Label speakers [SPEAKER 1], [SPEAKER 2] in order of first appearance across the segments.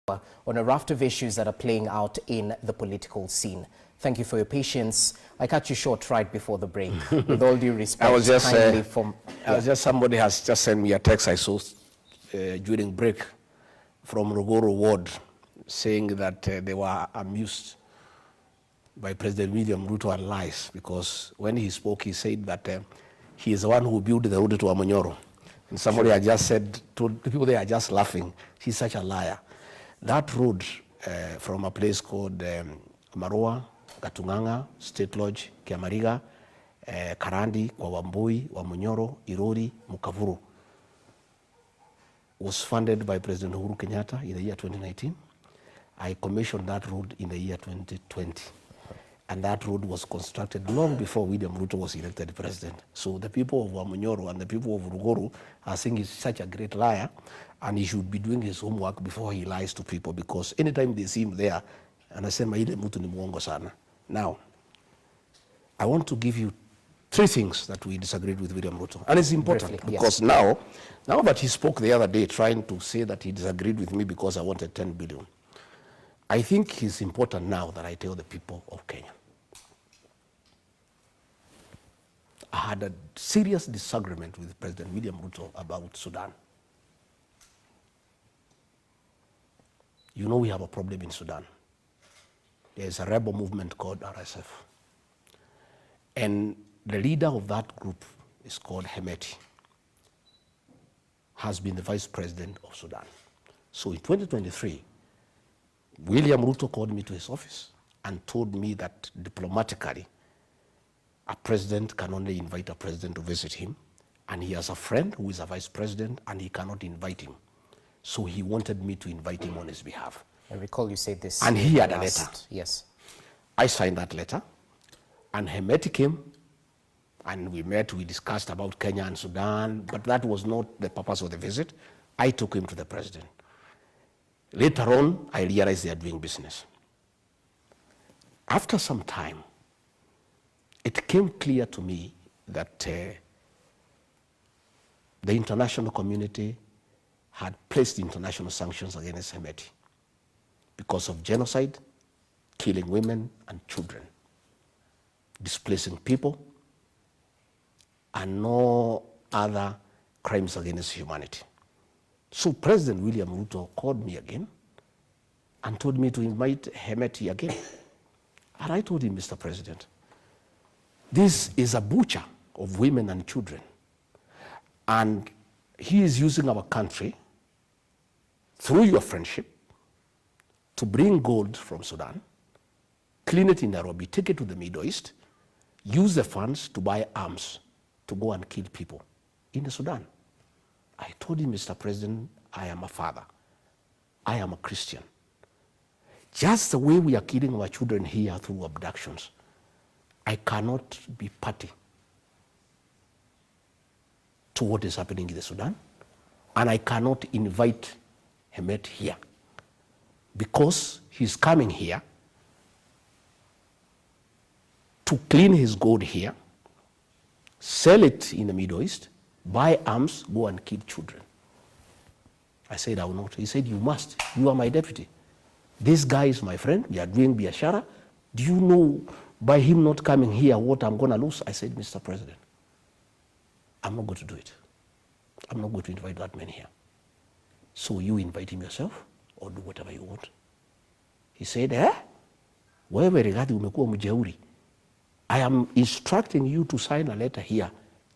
[SPEAKER 1] on a raft of issues that are playing out in the political scene. Thank you for your patience. I cut you short right before the break. With all due respect,
[SPEAKER 2] somebody has just sent me a text I saw during break from Ruguru Ward saying that they were amused by President William Ruto and lies, because when he spoke, he said that he is the one who built the road to Amonyoro. And somebody had just said, to the people they are just laughing, he's such a liar. That road from a place called Marua, Gatunganga, State Lodge, Kiamariga, Karandi, Wawambui, Wamonyoro, Irori, Mukavuru, was funded by President Uhuru Kenyatta in the year 2019. I commissioned that road in the year 2020. And that road was constructed long before William Ruto was elected president. So the people of Wamonyoro and the people of Ruguru are saying he's such a great liar, and he should be doing his homework before he lies to people, because anytime they see him there, anasema ile mtu ni muongo sana. Now, I want to give you 3 things that we disagreed with William Ruto. And it's important briefly, because yes. now that he spoke the other day trying to say that he disagreed with me because I wanted 10 billion, I think it's important now that I tell the people of Kenya. I had a serious disagreement with President William Ruto about Sudan. You know we have a problem in Sudan. There's a rebel movement called RSF. And the leader of that group is called Hemeti, has been the vice president of Sudan. So in 2023, William Ruto called me to his office and told me that diplomatically, a president can only invite a president to visit him, and he has a friend who is a vice president and he cannot invite him. So he wanted me to invite him on his behalf.
[SPEAKER 1] I recall you said this.
[SPEAKER 2] And he had a letter.
[SPEAKER 1] Yes.
[SPEAKER 2] I signed that letter, and Hemeti came, and we met, we discussed about Kenya and Sudan, but that was not the purpose of the visit. I took him to the president. Later on, I realized they are doing business. After some time, it came clear to me that the international community had placed international sanctions against Hemeti because of genocide, killing women and children, displacing people, and no other crimes against humanity. So President William Ruto called me again and told me to invite Hemeti again. And I told him, Mr. President, this is a butcher of women and children. And he is using our country through your friendship to bring gold from Sudan, clean it in Nairobi, take it to the Middle East, use the funds to buy arms to go and kill people in the Sudan. I told him, Mr. President, I am a father. I am a Christian. Just the way we are killing our children here through abductions, I cannot be party to what is happening in the Sudan, and I cannot invite Hemeti here because he's coming here to clean his gold here, sell it in the Middle East, buy arms, go and kill children. I said, I will not. He said, you must. You are my deputy. This guy is my friend. We are doing biashara. Do you know by him not coming here what I'm going to lose? I said, Mr. President, I'm not going to do it. I'm not going to invite that man here. So you invite him yourself or do whatever you want. He said, wewe Rigathi umekuwa mjeuri. I am instructing you to sign a letter here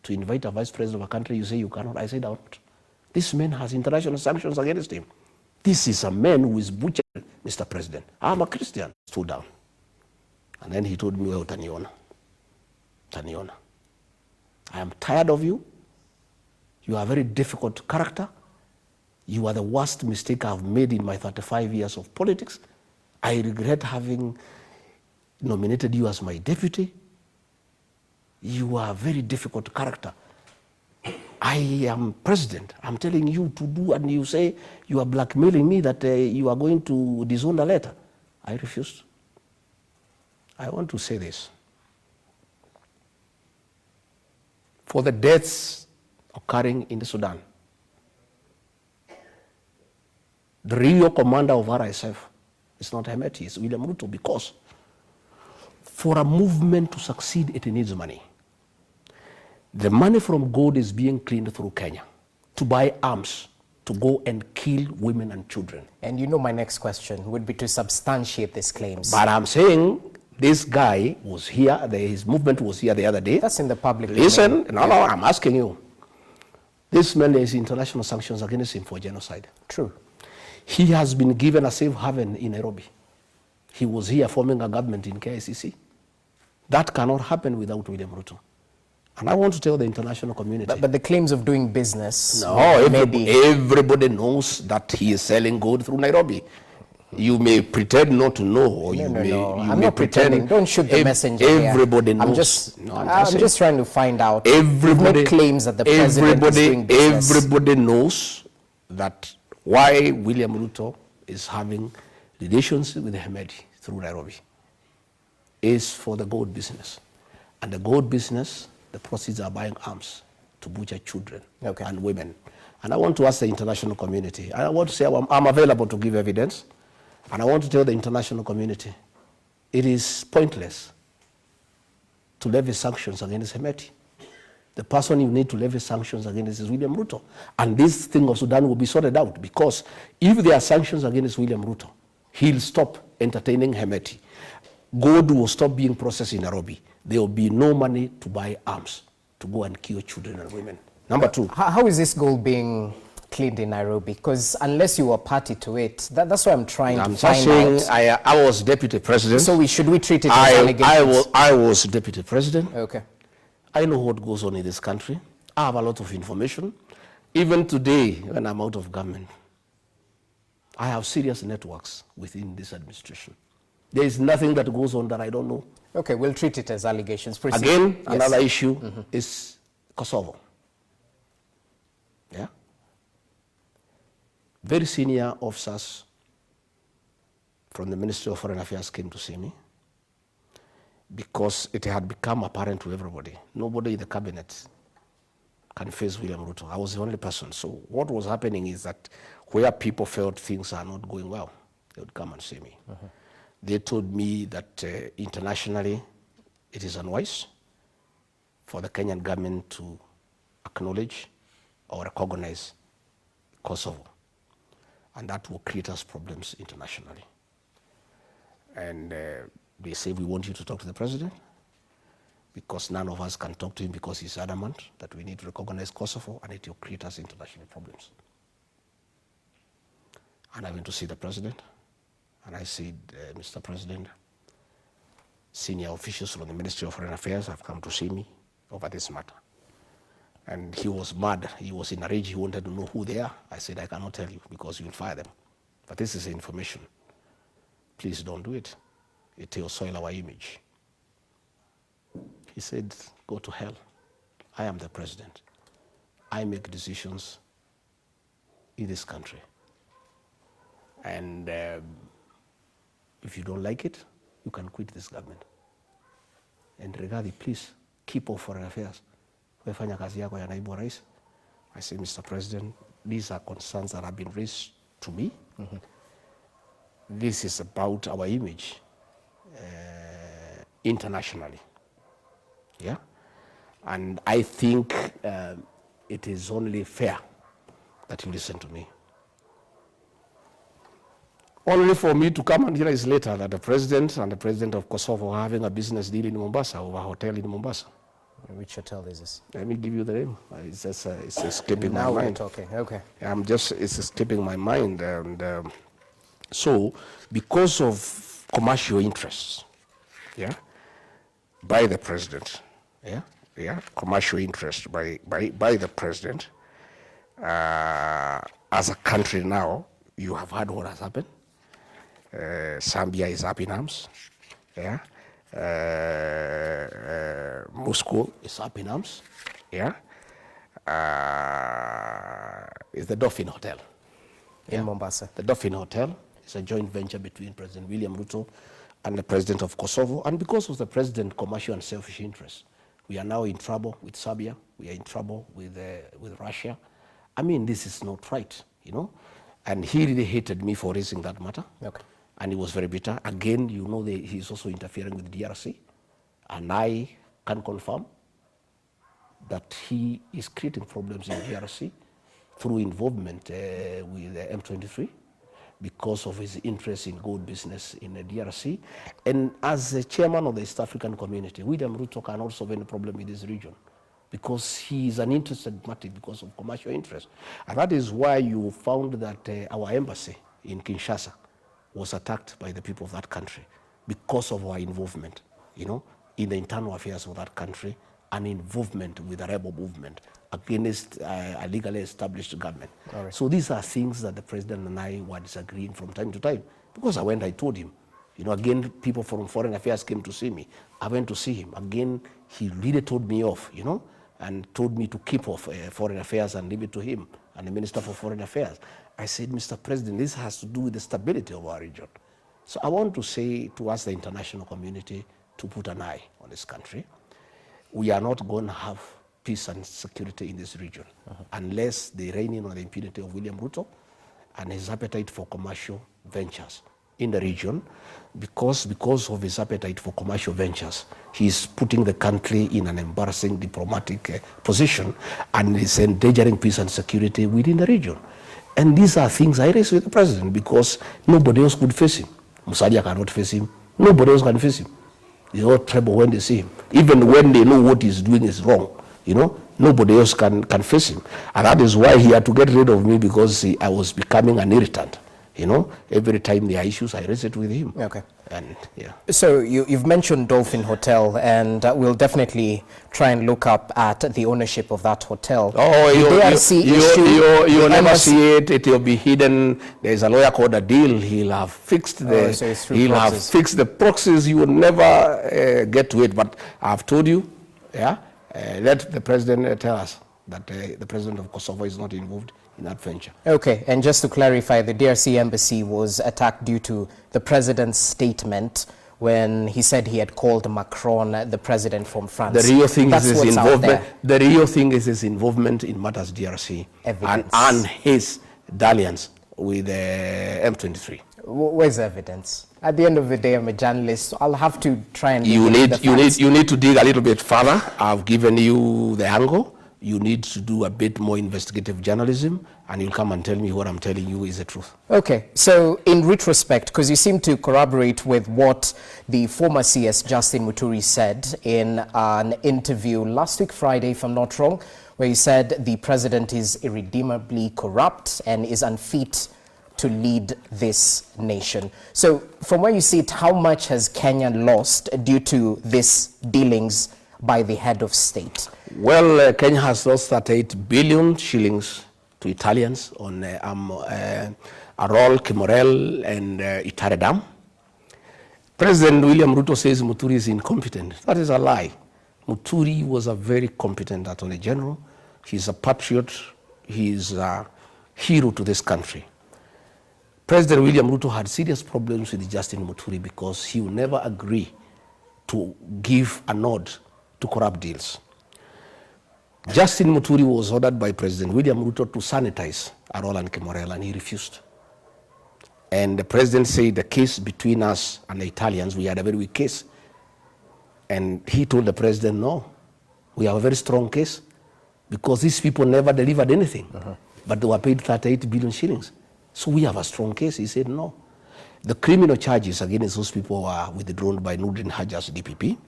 [SPEAKER 2] to invite a vice president of a country. You say you cannot. I said, I won't. This man has international sanctions against him. This is a man who is butchered, Mr. President. I'm a Christian. Stood down. And then he told me, well, Taniona. I am tired of you. You are a very difficult character. You are the worst mistake I've made in my 35 years of politics. I regret having nominated you as my deputy. You are a very difficult character. I am president. I'm telling you to do, and you say you are blackmailing me that you are going to disown the letter. I refused. I want to say this. For the deaths occurring in the Sudan, The real commander of RSF is not Hemeti, it's William Ruto, because for a movement to succeed, it needs money. The money from gold is being cleaned through Kenya to buy arms, to go and kill women and children.
[SPEAKER 1] And you know my next question would be to substantiate these claims.
[SPEAKER 2] But I'm saying this guy was here, his movement was here the other day.
[SPEAKER 1] That's in the public
[SPEAKER 2] Listen, no, I'm asking you. This man is international sanctions against him for genocide.
[SPEAKER 1] True.
[SPEAKER 2] He has been given a safe haven in Nairobi. He was here forming a government in KICC. That cannot happen without William Ruto. And I want to tell the international community.
[SPEAKER 1] But the claims of doing business.
[SPEAKER 2] No, everybody knows that he is selling gold through Nairobi. You may pretend not to know, or
[SPEAKER 1] I'm not pretending. Don't shoot the messenger.
[SPEAKER 2] Everybody knows.
[SPEAKER 1] I'm just trying to find out.
[SPEAKER 2] Everybody
[SPEAKER 1] claims that the president is doing business.
[SPEAKER 2] Everybody knows that why William Ruto is having relations with Hemedi through Nairobi is for the gold business, and the gold business, the proceeds are buying arms to butcher children and women. And I want to ask the international community. I want to say I'm available to give evidence. And I want to tell the international community, it is pointless to levy sanctions against Hemeti. The person you need to levy sanctions against is William Ruto. And this thing of Sudan will be sorted out, because if there are sanctions against William Ruto, he'll stop entertaining Hemeti. Gold will stop being processed in Nairobi. There will be no money to buy arms to go and kill children and women. Number two.
[SPEAKER 1] How is this gold being cleaned in Nairobi? Because unless you were party to it, that's what I'm trying to find out.
[SPEAKER 2] I was deputy president.
[SPEAKER 1] So should we treat it as allegations?
[SPEAKER 2] I was deputy president.
[SPEAKER 1] Okay.
[SPEAKER 2] I know what goes on in this country. I have a lot of information. Even today, when I'm out of government, I have serious networks within this administration. There is nothing that goes on that I don't know.
[SPEAKER 1] Okay, we'll treat it as allegations. Proceed.
[SPEAKER 2] Again, another issue is Kosovo. Yeah? Very senior officers from the Ministry of Foreign Affairs came to see me because it had become apparent to everybody. Nobody in the cabinet can face William Ruto. I was the only person. So what was happening is that where people felt things are not going well, they would come and see me. They told me that internationally it is unwise for the Kenyan government to acknowledge or recognize Kosovo. And that will create us problems internationally. And they say, we want you to talk to the president, because none of us can talk to him because he's adamant that we need to recognize Kosovo, and it will create us international problems. And I went to see the president, and I said, Mr. President, senior officials from the Ministry of Foreign Affairs have come to see me over this matter. And he was mad. He was in a rage. He wanted to know who they are. I said, I cannot tell you because you'll fire them. But this is information. Please don't do it. It will soil our image. He said, go to hell. I am the president. I make decisions in this country. And if you don't like it, you can quit this government. And Rigathi, please, keep off foreign affairs. I say, Mr. President, these are concerns that have been raised to me. This is about our image internationally. Yeah? And I think it is only fair that you listen to me. Only for me to come and hear is later that the president and the president of Kosovo are having a business deal in Mombasa, over a hotel in Mombasa.
[SPEAKER 1] Which hotel is this?
[SPEAKER 2] Let me give you the name. It's just it's escaping my mind.
[SPEAKER 1] Now we're talking. Okay.
[SPEAKER 2] It's escaping my mind, and so because of commercial interests, yeah, by the president, commercial interest by the president, as a country now, you have heard what has happened. Zambia is up in arms, yeah. Moscow is up in arms, yeah. It's the Dolphin Hotel
[SPEAKER 1] in Mombasa.
[SPEAKER 2] The Dolphin Hotel is a joint venture between President William Ruto and the president of Kosovo. And because of the president's commercial and selfish interests, we are now in trouble with Serbia. We are in trouble with Russia. I mean, this is not right, you know. And he really hated me for raising that matter.
[SPEAKER 1] Okay.
[SPEAKER 2] And he was very bitter. Again, you know, he's also interfering with the DRC. And I can confirm that he is creating problems in DRC through involvement with the M23 because of his interest in gold business in the DRC. And as the chairman of the East African community, William Ruto cannot solve any problem in this region because he is an interested party because of commercial interest. And that is why you found that our embassy in Kinshasa was attacked by the people of that country because of our involvement, you know, in the internal affairs of that country and involvement with the rebel movement against a legally established government. Right. So these are things that the president and I were disagreeing from time to time. Because I told him, you know, again, people from foreign affairs came to see me. I went to see him. Again, he really told me off, you know, and told me to keep off foreign affairs and leave it to him and the Minister for Foreign Affairs. I said, Mr. President, this has to do with the stability of our region. So I want to say to us, the international community, to put an eye on this country. We are not going to have peace and security in this region unless they rein in on the impunity of William Ruto and his appetite for commercial ventures in the region. Because of his appetite for commercial ventures, he is putting the country in an embarrassing diplomatic position and is endangering peace and security within the region. And these are things I raised with the president because nobody else could face him. Musalia cannot face him. Nobody else can face him. They all tremble when they see him. Even when they know what he's doing is wrong, you know, nobody else can face him. And that is why he had to get rid of me because I was becoming an irritant. You know, every time there are issues, I raise it with him.
[SPEAKER 1] Okay.
[SPEAKER 2] And yeah.
[SPEAKER 1] So you've mentioned Dolphin Hotel, and we'll definitely try and look up at the ownership of that hotel.
[SPEAKER 2] Oh, you'll never see it. It will be hidden. There's a lawyer called Adil. He'll have fixed the proxies. You will never get to it. But I've told you, yeah, let the president tell us that the president of Kosovo is not involved in that venture. Okay,
[SPEAKER 1] and just to clarify, the DRC embassy was attacked due to the president's statement when he said he had called Macron the president from France.
[SPEAKER 2] The real thing is his involvement. The real thing is his involvement in matters DRC and his dalliance with the M23.
[SPEAKER 1] Where's the evidence? At the end of the day, I'm a journalist, so I'll have to try and
[SPEAKER 2] you need to dig a little bit further. I've given you the angle. You need to do a bit more investigative journalism, and you'll come and tell me what I'm telling you is the truth.
[SPEAKER 1] Okay, so in retrospect, because you seem to corroborate with what the former CS Justin Muturi said in an interview last week Friday, if I'm not wrong, where he said the president is irredeemably corrupt and is unfit to lead this nation. So from where you see it, how much has Kenya lost due to these dealings by the head of state?
[SPEAKER 2] Well, Kenya has lost 38 billion shillings to Italians on Arol, Kimorel, and Itare Dam. President William Ruto says Muturi is incompetent. That is a lie. Muturi was a very competent attorney general. He's a patriot. He's a hero to this country. President William Ruto had serious problems with Justin Muturi because he would never agree to give a nod to corrupt deals. Justin Muturi was ordered by President William Ruto to sanitize Arol and Kimorel, and he refused. And the president said the case between us and the Italians, we had a very weak case. And he told the president, no, we have a very strong case because these people never delivered anything, but they were paid 38 billion shillings. So we have a strong case. He said, no. The criminal charges against those people were withdrawn by Nurdin Haji as DPP.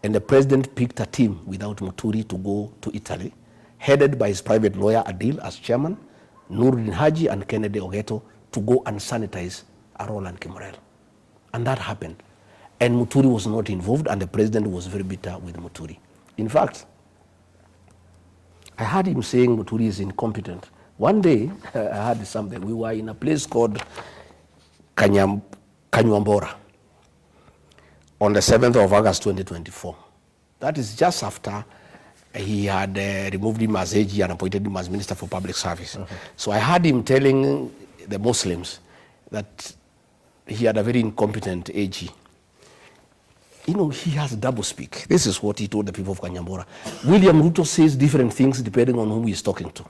[SPEAKER 2] And the president picked a team without Muturi to go to Italy, headed by his private lawyer Adil as chairman, Nurdin Haji and Kennedy Ogeto to go and sanitize Arol and Kimorel. And that happened. And Muturi was not involved, and the president was very bitter with Muturi. In fact, I heard him saying Muturi is incompetent. One day, I heard something. We were in a place called Kimeumana on the 7th of August 2024. That is just after he had removed him as AG and appointed him as Minister for Public Service. So I heard him telling the Muslims that he had a very incompetent AG. You know, he has double speak. This is what he told the people of Kimeumana. William Ruto says different things depending on whom he is talking to.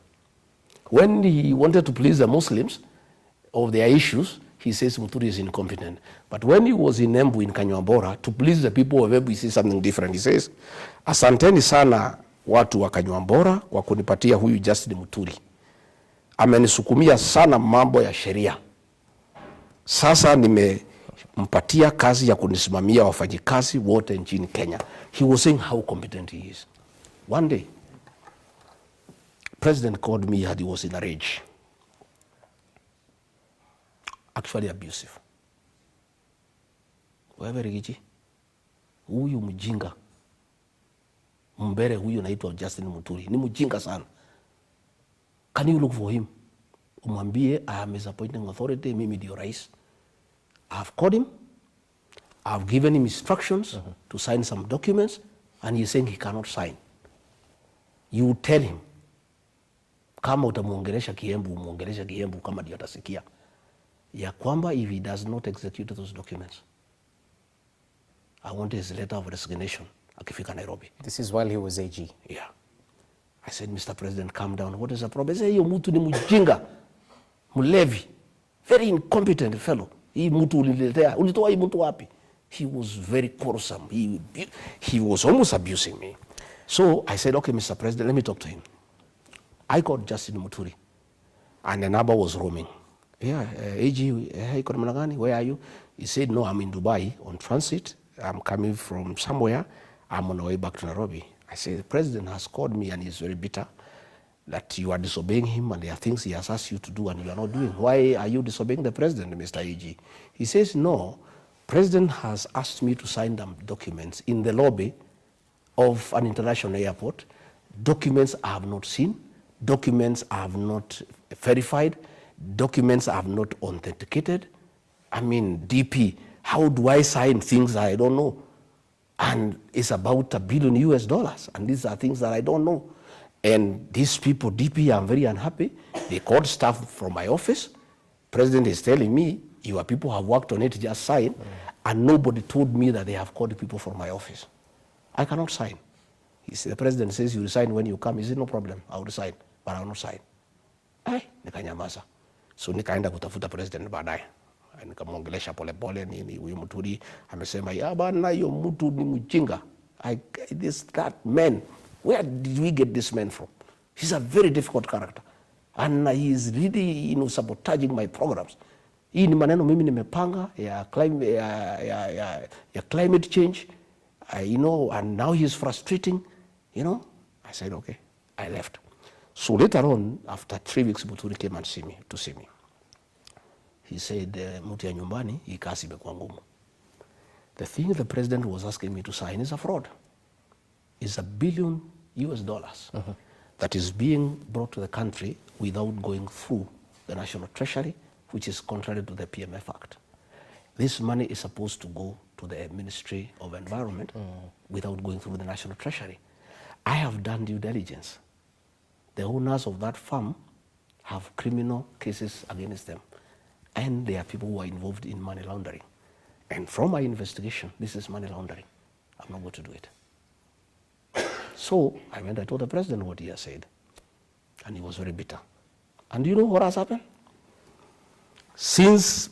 [SPEAKER 2] When he wanted to please the Muslims, of their issues, he says Muturi is incompetent. But when he was in Embu in Kanyuambora, to please the people of Embu, he says something different. He says, asanteni sana watu wa Kanyuambora kwa kunipatia huyu Justin Muturi. Amenisukumia sana mambo ya sheria. Sasa nimempatia kazi ya kunisimamia wafanyikazi wote nchini Kenya. He was saying how competent he is. One day, President called me and he was in a rage. Actually abusive. Wewe Rigathi, huyu mjinga mbele huyu naitwa Justin Muturi ni mjinga sana. Can you look for him? Umwambie I am his appointing authority, mimi ndio rais. I've called him, I've given him instructions to sign some documents, and he's saying he cannot sign. You tell him, kama utamuongelesha Kiembu, umuongelesha Kiembu kama ndio atasikia, ya kwamba if he does not execute those documents, I want his letter of resignation akifika Nairobi.
[SPEAKER 1] This is while he was AG.
[SPEAKER 2] Yeah. I said, Mr. President, calm down. What is the problem? He said, hiyo mtu ni mjinga, mlevi, very incompetent fellow. Hii mtu uliletea, ulitoa hii mtu wapi? He was very quarrelsome. He was almost abusing me. So I said, okay, Mr. President, let me talk to him. I called Justin Muturi, and the number was roaming. Yeah, AG, hey, where are you? He said, no, I'm in Dubai on transit. I'm coming from somewhere. I'm on the way back to Nairobi. I said, the president has called me and he's very bitter that you are disobeying him and there are things he has asked you to do and you are not doing. Why are you disobeying the president, Mr. AG? He says, no, president has asked me to sign them documents in the lobby of an international airport. Documents I have not seen, documents I have not verified, documents I have not authenticated. I mean, DP, how do I sign things I don't know? And it's about $1 billion US, and these are things that I don't know. And these people, DP, I'm very unhappy. They called staff from my office. President is telling me, your people have worked on it, just sign. And nobody told me that they have called people from my office. I cannot sign. The president says, you resign when you come. He said, no problem, I'll resign, but I'll not sign. Nikanyamaza. So nikaenda kutafuta president baadaye. Nikamwongelesha polepole nini, huyu Muturi amesema ya bana hiyo mtu ni mjinga. That man, where did we get this man from? He's a very difficult character and he is really, sabotaging my programs. Hii ni maneno mimi nimepanga ya climate change, and now he is frustrating, I said okay, I left. So later on, after 3 weeks, Muturi came and to see me. He said, mutu ya nyumbani, hii kazi imekuwa ngumu. The thing the president was asking me to sign is a fraud. It's $1 billion US that is being brought to the country without going through the National Treasury, which is contrary to the PMF Act. This money is supposed to go to the Ministry of Environment without going through the National Treasury. I have done due diligence. The owners of that farm have criminal cases against them. And there are people who are involved in money laundering. And from my investigation, this is money laundering. I'm not going to do it. So I told the president what he has said. And he was very bitter. And you know what has happened? Since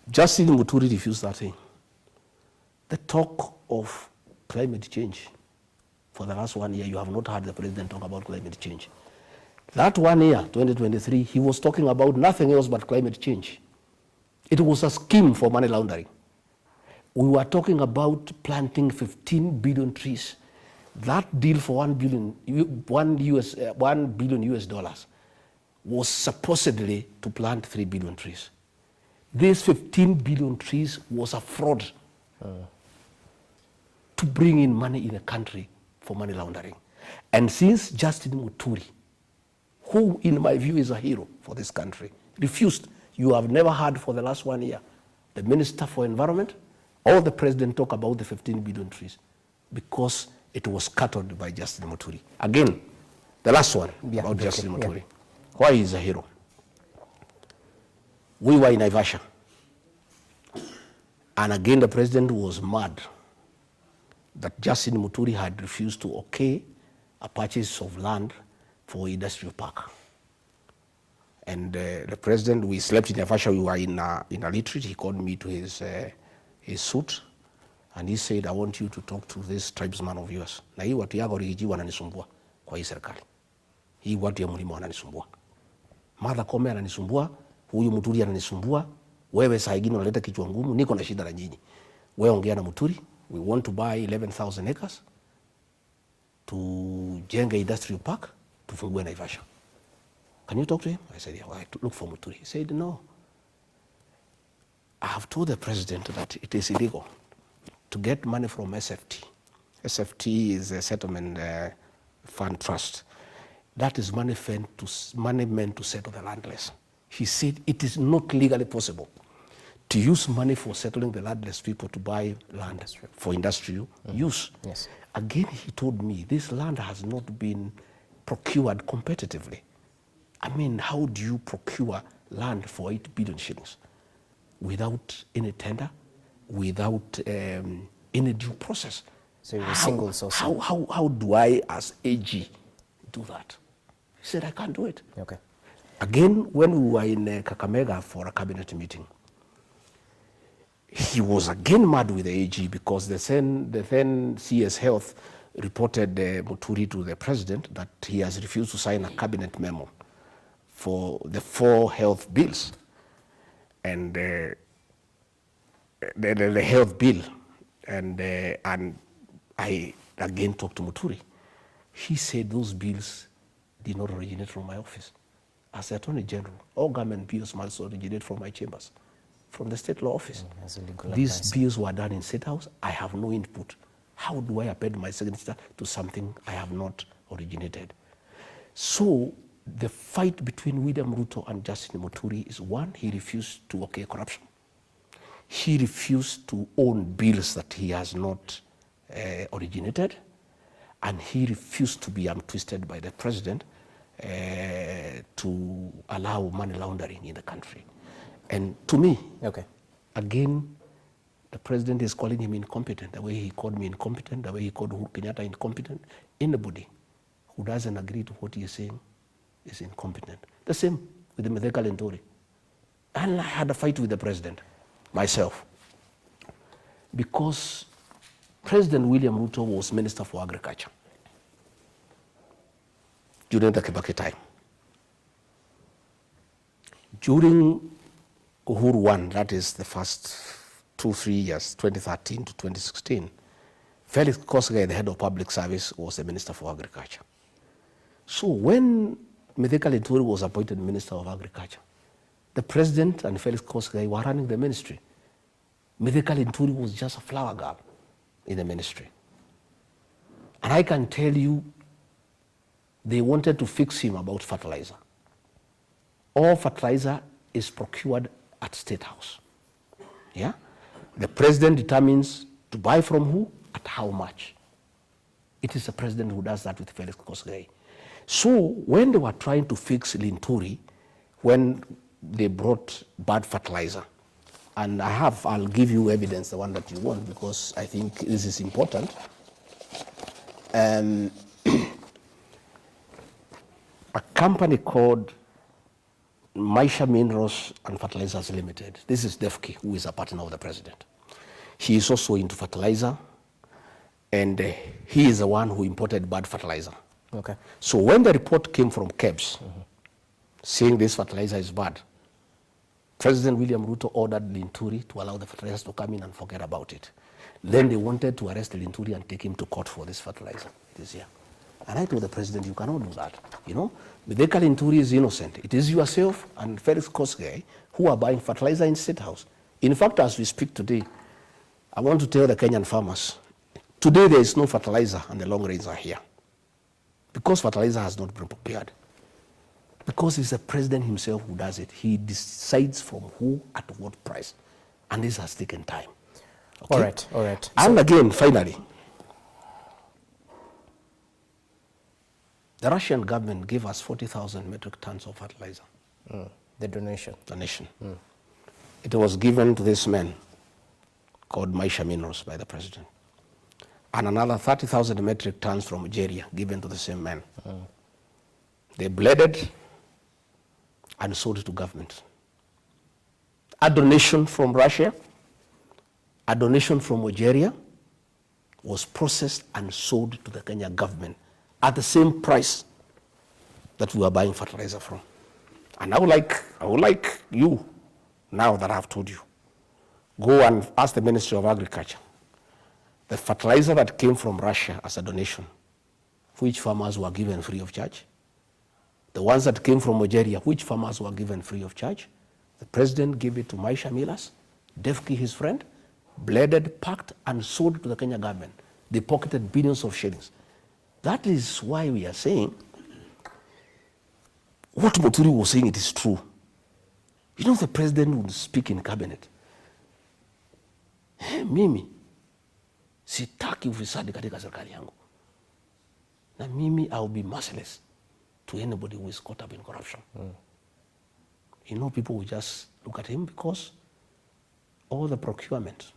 [SPEAKER 2] Justin Muturi refused that thing, the talk of climate change, for the last 1 year, you have not heard the president talk about climate change. That 1 year, 2023, he was talking about nothing else but climate change. It was a scheme for money laundering. We were talking about planting 15 billion trees. That deal for $1 billion US was supposedly to plant 3 billion trees. These 15 billion trees was a fraud to bring in money in the country for money laundering. And since Justin Muturi, who in my view is a hero for this country, refused, you have never heard for the last 1 year the Minister for Environment or the President talk about the 15 billion trees because it was scuttled by Justin Muturi. Again, the last one about Justin Muturi. Yeah. Why he is a hero? We were in Naivasha. And again, the President was mad that Justin Muturi had refused to okay a purchase of land for industrial park. And the president, we slept in Naivasha, we were in a retreat. He called me to his suite, and he said, I want you to talk to this tribesman of yours. Na hii watu yako Rigiji wananisumbua kwa hii serikali. Hii watu ya mlima wananisumbua. Martha Koome ananisumbua, huyu Muturi ananisumbua, wewe saa ingine unaleta kichwa ngumu, niko na shida na nyinyi. Wewe ongea na Muturi, we want to buy 11,000 acres, tujenge industrial park, tufungue Naivasha. Can you talk to him? I said, yeah, well, I look for Muturi. He said, no. I have told the president that it is illegal to get money from SFT. SFT is a settlement fund trust. That is money meant to settle the landless. He said it is not legally possible to use money for settling the landless people to buy land for industrial use.
[SPEAKER 1] Yes.
[SPEAKER 2] Again, he told me this land has not been procured competitively. I mean, how do you procure land for 8 billion shillings without any tender, without any due process?
[SPEAKER 1] So you're single source.
[SPEAKER 2] How do I, as AG, do that? He said, I can't do it.
[SPEAKER 1] Okay.
[SPEAKER 2] Again, when we were in Kakamega for a cabinet meeting, he was again mad with the AG because the then CS Health reported Muturi to the president that he has refused to sign a cabinet memo for the 4 health bills. And the health bill, and I again talked to Muturi. He said those bills did not originate from my office. As the Attorney General, all government bills must originate from my chambers, from the State Law Office. These bills were done in State House. I have no input. How do I append my signature to something I have not originated? So the fight between William Ruto and Justin Muturi is one, he refused to okay corruption. He refused to own bills that he has not originated, and he refused to be twisted by the president to allow money laundering in the country. And to me, again, the president is calling him incompetent, the way he called me incompetent, the way he called Uhuru Kenyatta incompetent. Anybody who doesn't agree to what he is saying is incompetent. The same with the Mithika Linturi. And I had a fight with the president, myself, because President William Ruto was Minister for Agriculture during the Kibaki time. During Uhuru 1, that is the first 2-3 years, 2013 to 2016, Felix Kosgei, the head of public service, was the Minister for Agriculture. So when Mithika Linturi was appointed Minister of Agriculture, the president and Felix Kosgei were running the ministry. Mithika Linturi was just a flower girl in the ministry. And I can tell you, they wanted to fix him about fertilizer. All fertilizer is procured at State House. Yeah? The president determines to buy from who, at how much. It is the president who does that with Felix Kosgei. So when they were trying to fix Linturi, when they brought bad fertilizer, and I'll give you evidence, the one that you want, because I think this is important. A company called Maisha Minerals and Fertilizers Limited. This is Defke, who is a partner of the president. He is also into fertilizer, and he is the one who imported bad fertilizer.
[SPEAKER 1] Okay.
[SPEAKER 2] So when the report came from KEBS, saying this fertilizer is bad, President William Ruto ordered Linturi to allow the fertilizers to come in and forget about it. Then they wanted to arrest Linturi and take him to court for this fertilizer this year. And I told the president, you cannot do that. You know, Mithika Linturi is innocent. It is yourself and Felix Kosgei who are buying fertilizer in State House. In fact, as we speak today, I want to tell the Kenyan farmers, today there is no fertilizer and the long rains are here. Because fertilizer has not been prepared. Because it's the president himself who does it. He decides from who at what price. And this has taken time. Okay?
[SPEAKER 1] All right.
[SPEAKER 2] And again, finally, the Russian government gave us 40,000 metric tons of fertilizer.
[SPEAKER 1] The donation.
[SPEAKER 2] It was given to this man called Maisha Minerals by the president. And another 30,000 metric tons from Algeria given to the same man. They blended and sold it to government. A donation from Russia, a donation from Algeria was processed and sold to the Kenya government at the same price that we were buying fertilizer from. And I would like you, now that I've told you, go and ask the Ministry of Agriculture, the fertilizer that came from Russia as a donation, which farmers were given free of charge? The ones that came from Algeria, which farmers were given free of charge? The president gave it to Maisha Millas, Defki, his friend, blended, packed, and sold to the Kenya government. They pocketed billions of shillings. That is why we are saying what Muturi was saying, it is true. You know, the president would speak in cabinet. Hey, mimi sitaki ufisadi katika serikali yangu. Na mimi, I will be merciless to anybody who is caught up in corruption. You know, people will just look at him because all the procurement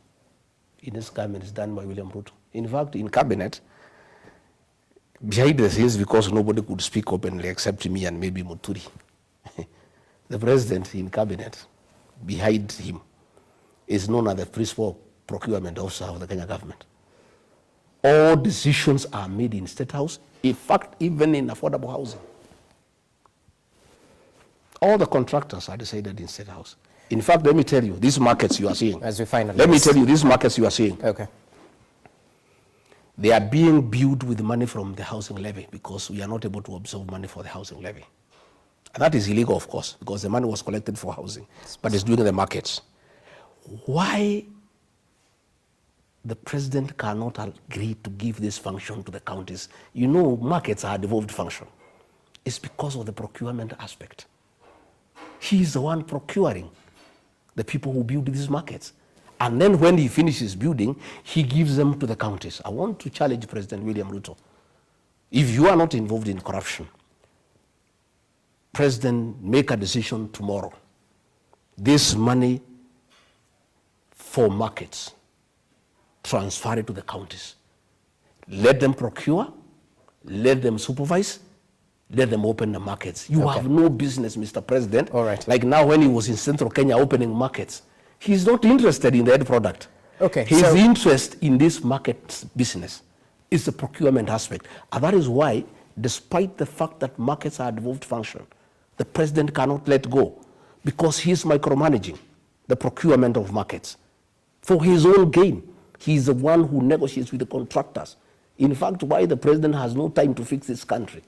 [SPEAKER 2] in this government is done by William Ruto. In fact, in cabinet, behind the scenes, because nobody could speak openly except me and maybe Muturi, the president in cabinet, behind him, is known as the principal procurement officer of the Kenya government. All decisions are made in State House, in fact, even in affordable housing. All the contractors are decided in State House. In fact, let me tell you, these markets you are seeing.
[SPEAKER 1] As we finally.
[SPEAKER 2] Let me tell you, these markets you are seeing.
[SPEAKER 1] Okay.
[SPEAKER 2] They are being built with money from the housing levy because we are not able to absorb money for the housing levy. And that is illegal, of course, because the money was collected for housing, but it's doing the markets. Why the president cannot agree to give this function to the counties? You know, markets are a devolved function. It's because of the procurement aspect. He is the one procuring the people who build these markets. And then when he finishes building, he gives them to the counties. I want to challenge President William Ruto. If you are not involved in corruption, President, make a decision tomorrow. This money for markets, transfer it to the counties. Let them procure, let them supervise, let them open the markets. You have no business, Mr. President.
[SPEAKER 1] All right.
[SPEAKER 2] Like now when he was in Central Kenya opening markets, he's not interested in the end product.
[SPEAKER 1] Okay.
[SPEAKER 2] His interest in this market business is the procurement aspect. And that is why, despite the fact that markets are a devolved function, the president cannot let go because he is micromanaging the procurement of markets for his own gain. He is the one who negotiates with the contractors. In fact, why the president has no time to fix this country,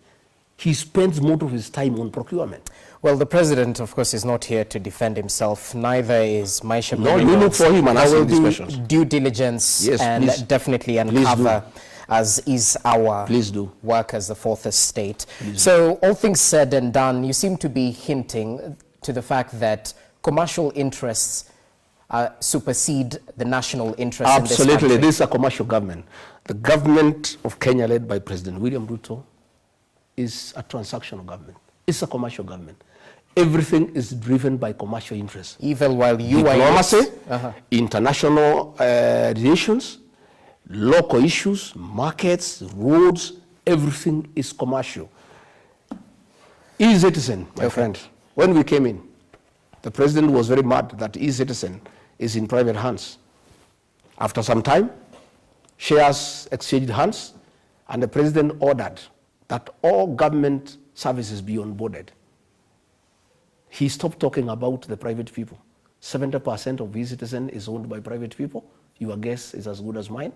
[SPEAKER 2] he spends most of his time on procurement.
[SPEAKER 1] Well, the president, of course, is not here to defend himself. Neither is Maisha.
[SPEAKER 2] No, you look for him and ask him these questions.
[SPEAKER 1] Due diligence,
[SPEAKER 2] yes,
[SPEAKER 1] and
[SPEAKER 2] please.
[SPEAKER 1] Definitely uncover, as is our work as the fourth estate. So, all things said and done, you seem to be hinting to the fact that commercial interests supersede the national interest in this country.
[SPEAKER 2] Absolutely. This is a commercial government. The government of Kenya, led by President William Ruto, is a transactional government. It's a commercial government. Everything is driven by commercial interests.
[SPEAKER 1] Even while you
[SPEAKER 2] diplomacy, international relations, local issues, markets, roads, everything is commercial. E-Citizen, my friend, when we came in, the president was very mad that E-Citizen is in private hands. After some time, shares exchanged hands, and the president ordered that all government services be onboarded. He stopped talking about the private people. 70% of E-Citizen is owned by private people. Your guess is as good as mine.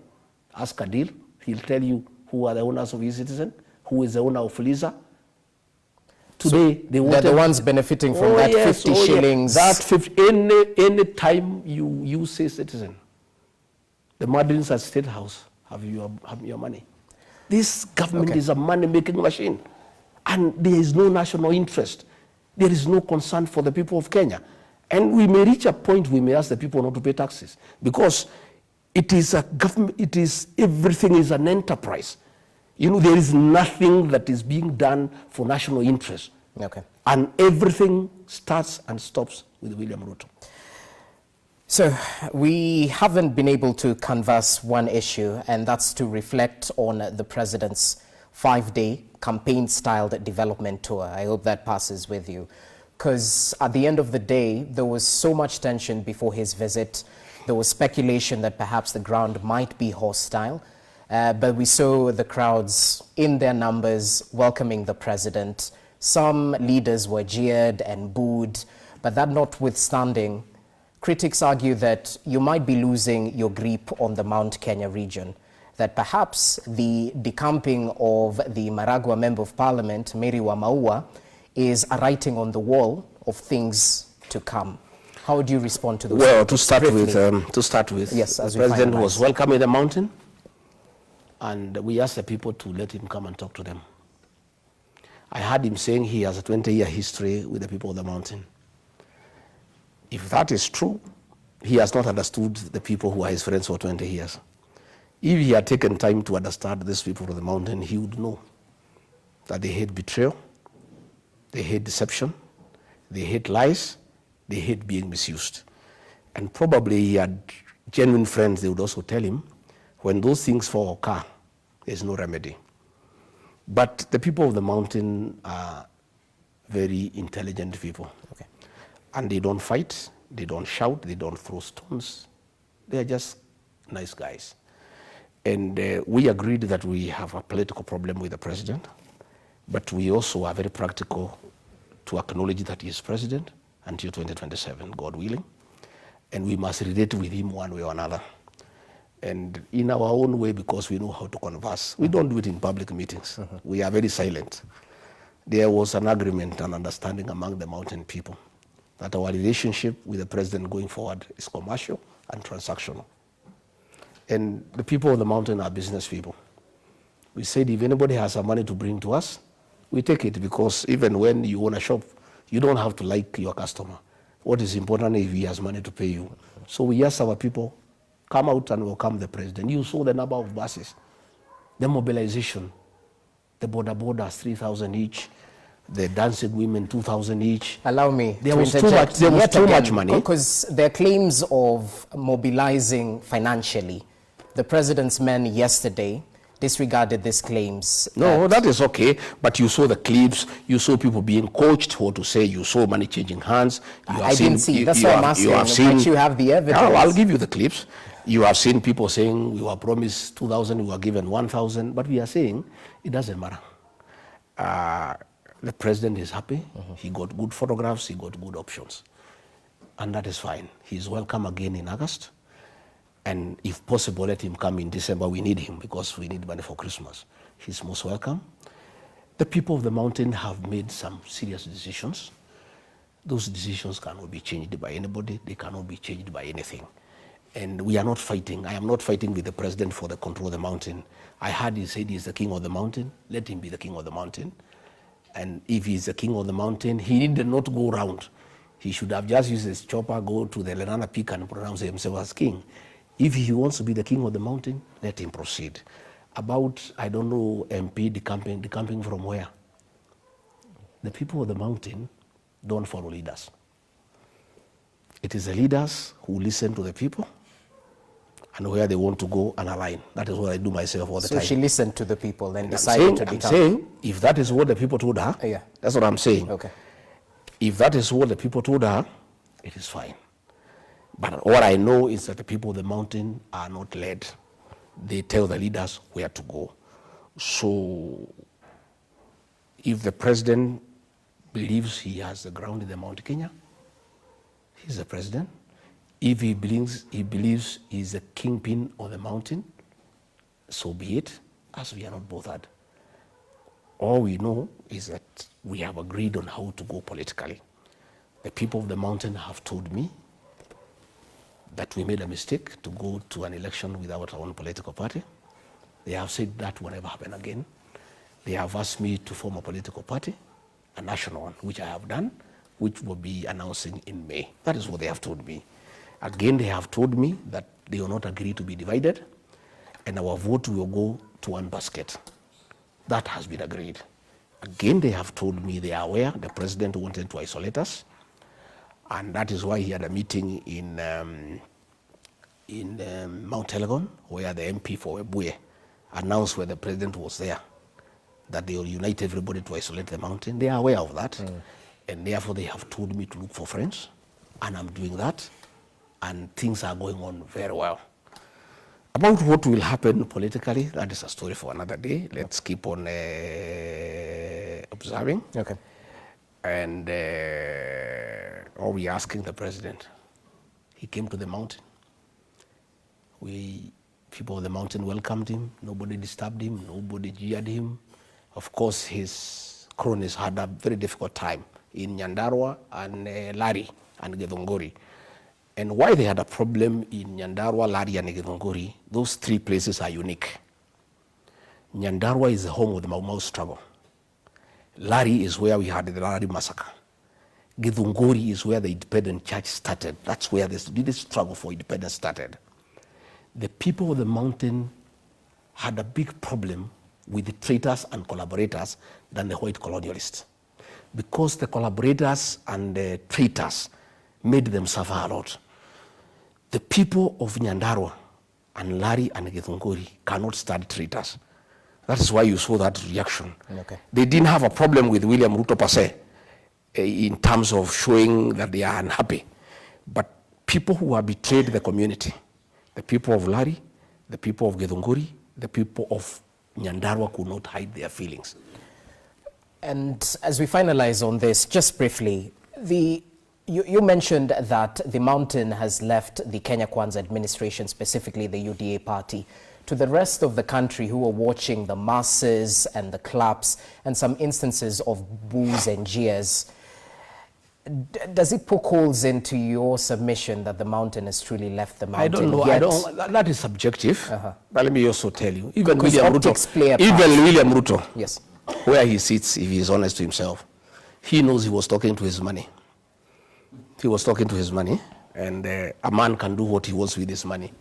[SPEAKER 2] Ask Adil, he'll tell you who are the owners of E-Citizen, who is the owner of Fuliza. Today,
[SPEAKER 1] so they're the ones benefiting from that 50 shillings.
[SPEAKER 2] That 50, any time you use E-Citizen, the Madrins at State House have your money. This government is a money-making machine, and there is no national interest. There is no concern for the people of Kenya. And we may reach a point we may ask the people not to pay taxes because it is a government, everything is an enterprise. You know, there is nothing that is being done for national interest. And everything starts and stops with William Ruto.
[SPEAKER 1] So we haven't been able to canvass one issue, and that's to reflect on the president's 5-day campaign-styled development tour. I hope that passes with you. Because at the end of the day, there was so much tension before his visit. There was speculation that perhaps the ground might be hostile. But we saw the crowds in their numbers welcoming the president. Some leaders were jeered and booed, but that notwithstanding, critics argue that you might be losing your grip on the Mount Kenya region, that perhaps the decamping of the Maragua Member of Parliament, Mary Wamaua, is a writing on the wall of things to come. How would you respond to those?
[SPEAKER 2] Well, to start with,
[SPEAKER 1] yes,
[SPEAKER 2] the president was welcome in the mountain, and we asked the people to let him come and talk to them. I heard him saying he has a 20-year history with the people of the mountain. If that is true, he has not understood the people who are his friends for 20 years. If he had taken time to understand these people of the mountain, he would know that they hate betrayal, they hate deception, they hate lies, they hate being misused. And probably he had genuine friends, they would also tell him, when those things occur, there's no remedy. But the people of the mountain are very intelligent people.
[SPEAKER 1] Okay.
[SPEAKER 2] And they don't fight, they don't shout, they don't throw stones. They are just nice guys. And we agreed that we have a political problem with the president, but we also are very practical to acknowledge that he is president until 2027, God willing. And we must relate with him one way or another. And in our own way, because we know how to converse. We don't do it in public meetings. We are very silent. There was an agreement and understanding among the mountain people that our relationship with the president going forward is commercial and transactional. And the people of the mountain are business people. We said if anybody has some money to bring to us, we take it, because even when you own a shop, you don't have to like your customer. What is important is if he has money to pay you. So we ask our people, come out and welcome the president. You saw the number of buses, the mobilization, the borders, 3,000 each, the dancing women, 2,000 each.
[SPEAKER 1] Allow me
[SPEAKER 2] there was too much money.
[SPEAKER 1] Because there are claims of mobilizing financially. The president's men yesterday disregarded these claims.
[SPEAKER 2] No, that is okay. But you saw the clips. You saw people being coached what to say. You saw money changing hands.
[SPEAKER 1] I didn't see. That's what I'm asking. Might you have the evidence?
[SPEAKER 2] I'll give you the clips. You have seen people saying we were promised 2,000, we were given 1,000. But we are saying it doesn't matter. The president is happy. He got good photographs. He got good options. And that is fine. He's welcome again in August. And if possible, let him come in December. We need him because we need money for Christmas. He's most welcome. The people of the mountain have made some serious decisions. Those decisions cannot be changed by anybody. They cannot be changed by anything. And we are not fighting. I am not fighting with the president for the control of the mountain. I heard he said he's the king of the mountain. Let him be the king of the mountain. And if he's the king of the mountain, he did not go around. He should have just used his chopper, go to the Lenana Peak and pronounce himself as king. If he wants to be the king of the mountain, let him proceed. About, I don't know, MP decamping from where? The people of the mountain don't follow leaders. It is the leaders who listen to the people and where they want to go and align. That is what I do myself all the time.
[SPEAKER 1] So she listened to the people and decided to become.
[SPEAKER 2] I'm saying, if that is what the people told her, that's what I'm saying.
[SPEAKER 1] Okay.
[SPEAKER 2] If that is what the people told her, it is fine. But what I know is that the people of the mountain are not led. They tell the leaders where to go. So if the president believes he has the ground in the Mount Kenya, he's the president. If he believes he's the kingpin of the mountain, so be it, as we are not bothered. All we know is that we have agreed on how to go politically. The people of the mountain have told me that we made a mistake to go to an election without our own political party. They have said that will never happen again. They have asked me to form a political party, a national one, which I have done, which will be announcing in May. That is what they have told me. Again, they have told me that they will not agree to be divided, and our vote will go to one basket. That has been agreed. Again, they have told me they are aware the president wanted to isolate us, and that is why he had a meeting in Mount Elgon, where the MP for Webuye announced where the president was there, that they will unite everybody to isolate the mountain. They are aware of that. And therefore, they have told me to look for friends, and I'm doing that, and things are going on very well. About what will happen politically, that is a story for another day. Let's keep on observing.
[SPEAKER 1] Okay.
[SPEAKER 2] And are we asking the president? He came to the mountain. People of the mountain welcomed him. Nobody disturbed him. Nobody jeered him. Of course, his cronies had a very difficult time in Nyandarua and Lari and Githunguri. And why they had a problem in Nyandarua, Lari, and Githunguri, those three places are unique. Nyandarua is the home of the Mau Mau struggle. Lari is where we had the Lari massacre. Githunguri is where the independent church started. That's where this struggle for independence started. The people of the mountain had a big problem with the traitors and collaborators than the white colonialists. Because the collaborators and the traitors made them suffer a lot. The people of Nyandarua and Lari and Githunguri cannot stand traitors. That is why you saw that reaction.
[SPEAKER 1] Okay.
[SPEAKER 2] They didn't have a problem with William Ruto per se, in terms of showing that they are unhappy. But people who have betrayed the community, the people of Lari, the people of Githunguri, the people of Nyandarua could not hide their feelings.
[SPEAKER 1] And as we finalize on this, just briefly, you mentioned that the mountain has left the Kenya Kwanza administration, specifically the UDA party. To the rest of the country who are watching the masses and the claps and some instances of boos and jeers, does it poke holes into your submission that the mountain has truly left the mountain?
[SPEAKER 2] I don't know. That is subjective. But let me also tell you, even
[SPEAKER 1] William
[SPEAKER 2] Ruto,
[SPEAKER 1] yes,
[SPEAKER 2] where he sits, if he is honest to himself, he knows he was talking to his money. He was talking to his money, and a man can do what he wants with his money.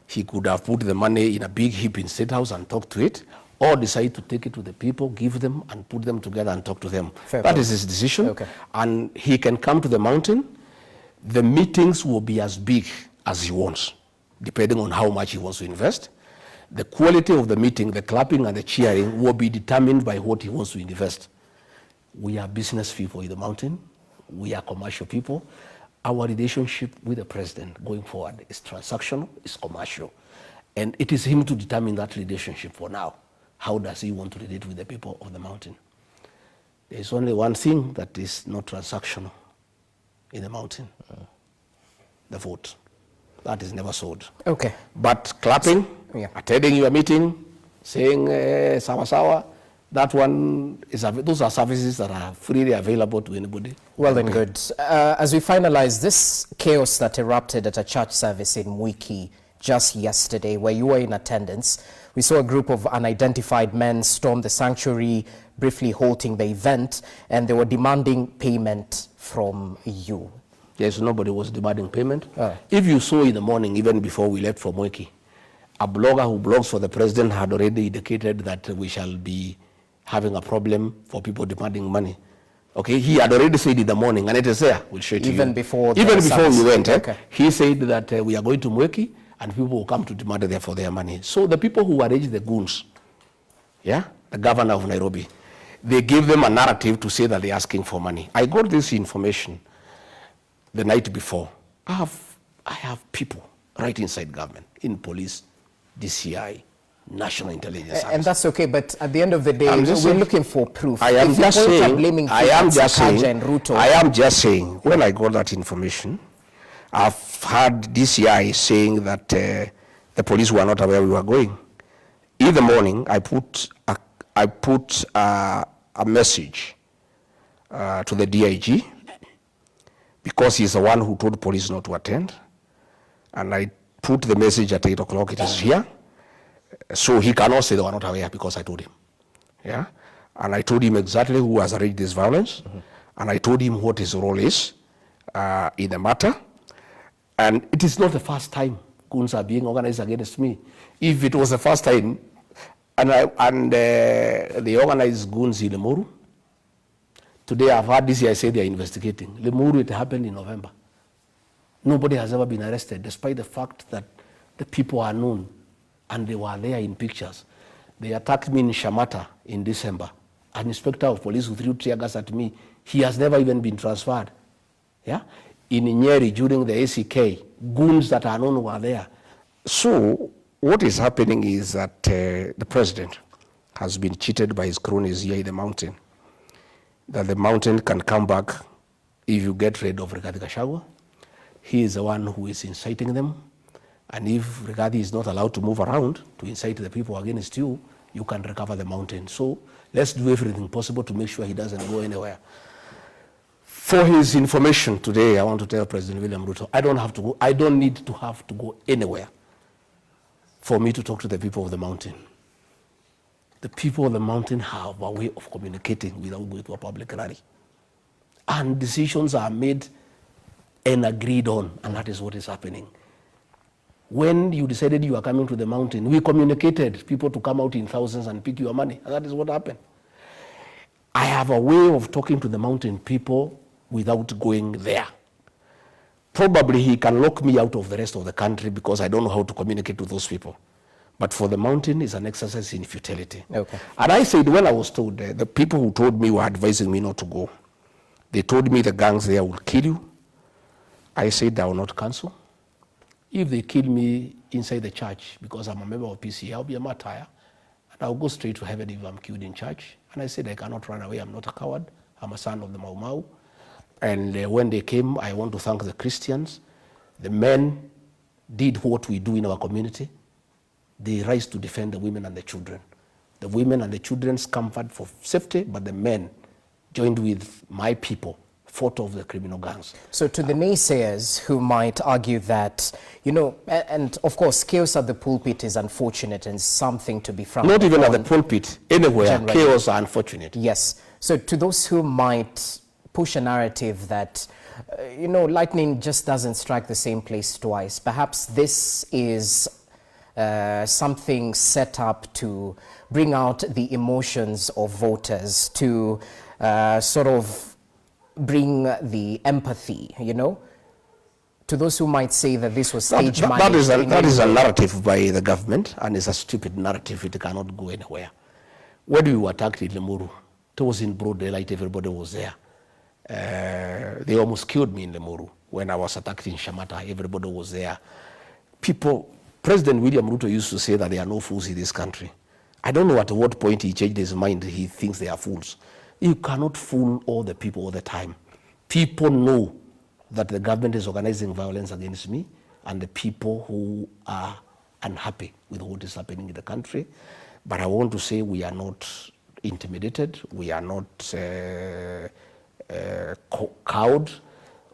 [SPEAKER 2] He could have put the money in a big heap in State House and talk to it, or decide to take it to the people, give them, and put them together and talk to them. That is his decision.
[SPEAKER 1] Okay.
[SPEAKER 2] And he can come to the mountain. The meetings will be as big as he wants, depending on how much he wants to invest. The quality of the meeting, the clapping and the cheering, will be determined by what he wants to invest. We are business people in the mountain. We are commercial people. Our relationship with the president going forward is transactional, is commercial. And it is him to determine that relationship for now. How does he want to relate with the people of the mountain? There is only one thing that is not transactional in the mountain, the vote. That is never sold.
[SPEAKER 1] Okay.
[SPEAKER 2] But clapping, attending your meeting, saying sawa sawa, that one is, those are services that are freely available to anybody.
[SPEAKER 1] Well and good. As we finalize this chaos that erupted at a church service in Mwiki just yesterday, where you were in attendance, we saw a group of unidentified men storm the sanctuary, briefly halting the event, and they were demanding payment from you.
[SPEAKER 2] Yes, nobody was demanding payment. If you saw in the morning, even before we left for Mwiki, a blogger who blogs for the president had already indicated that we shall be having a problem for people demanding money. Okay, he had already said in the morning, and it is there. We'll show it to you.
[SPEAKER 1] Even before
[SPEAKER 2] we went,
[SPEAKER 1] okay.
[SPEAKER 2] He said that we are going to Mwiki, and people will come to demand there for their money. So the people who arranged the goons, the governor of Nairobi, they gave them a narrative to say that they're asking for money. I got this information the night before. I have people right inside government, in police, DCI, National Intelligence Service.
[SPEAKER 1] And that's okay, but at the end of the day, we're looking for proof.
[SPEAKER 2] I am just saying, when I got that information, I've heard DCI saying that the police were not aware we were going. In the morning, I put a message to the DIG, because he's the one who told police not to attend. And I put the message at 8 o'clock, it is here. So he cannot say they were not aware because I told him. And I told him exactly who has arranged this violence. And I told him what his role is in the matter. And it is not the first time goons are being organized against me. If it was the first time, they organized goons in Limuru. Today I've heard this, I say they are investigating. Limuru, it happened in November. Nobody has ever been arrested, despite the fact that the people are known and they were there in pictures. They attacked me in Shamata in December. An inspector of police who threw tear gas at me He has never even been transferred. Yeah? In Nyeri, during the ACK, goons that are known were there. So what is happening is that the president has been cheated by his cronies here in the mountain. That the mountain can come back if you get rid of Rigathi Gachagua. He is the one who is inciting them. And if Rigathi is not allowed to move around to incite the people against you, you can recover the mountain. So let's do everything possible to make sure he doesn't go anywhere. For his information today, I want to tell President William Ruto, I don't need to have to go anywhere for me to talk to the people of the mountain. The people of the mountain have a way of communicating without going to a public rally. And decisions are made and agreed on, and that is what is happening. When you decided you are coming to the mountain, we communicated people to come out in thousands and pick your money, and that is what happened. I have a way of talking to the mountain people without going there. Probably he can lock me out of the rest of the country because I don't know how to communicate to those people. But for the mountain, it's an exercise in futility.
[SPEAKER 1] Okay.
[SPEAKER 2] And I said, when I was told, the people who told me were advising me not to go. They told me the gangs there will kill you. I said I will not cancel. If they kill me inside the church because I'm a member of PCA, I'll be a martyr. And I'll go straight to heaven if I'm killed in church. And I said I cannot run away. I'm not a coward. I'm a son of the Mau Mau. And when they came, I want to thank the Christians. The men did what we do in our community. They rise to defend the women and the children. The women and the children's comfort for safety, but the men joined with my people, fought off the criminal gangs.
[SPEAKER 1] So to the naysayers who might argue that, and of course, chaos at the pulpit is unfortunate and something to be frowned upon.
[SPEAKER 2] Not even at the pulpit, anywhere,
[SPEAKER 1] generally.
[SPEAKER 2] Chaos are unfortunate.
[SPEAKER 1] Yes. So to those who might push a narrative that, lightning just doesn't strike the same place twice, perhaps this is something set up to bring out the emotions of voters, to sort of bring the empathy, to those who might say that this was stage managed.
[SPEAKER 2] That is a narrative by the government, and it's a stupid narrative. It cannot go anywhere. When we were attacked in Limuru, it was in broad daylight, everybody was there. They almost killed me in Limuru. When I was attacked in Shamata, everybody was there. President William Ruto used to say that there are no fools in this country. I don't know at what point he changed his mind. He thinks they are fools. You cannot fool all the people all the time. People know that the government is organizing violence against me, and the people who are unhappy with what is happening in the country. But I want to say we are not intimidated. We are not cowed.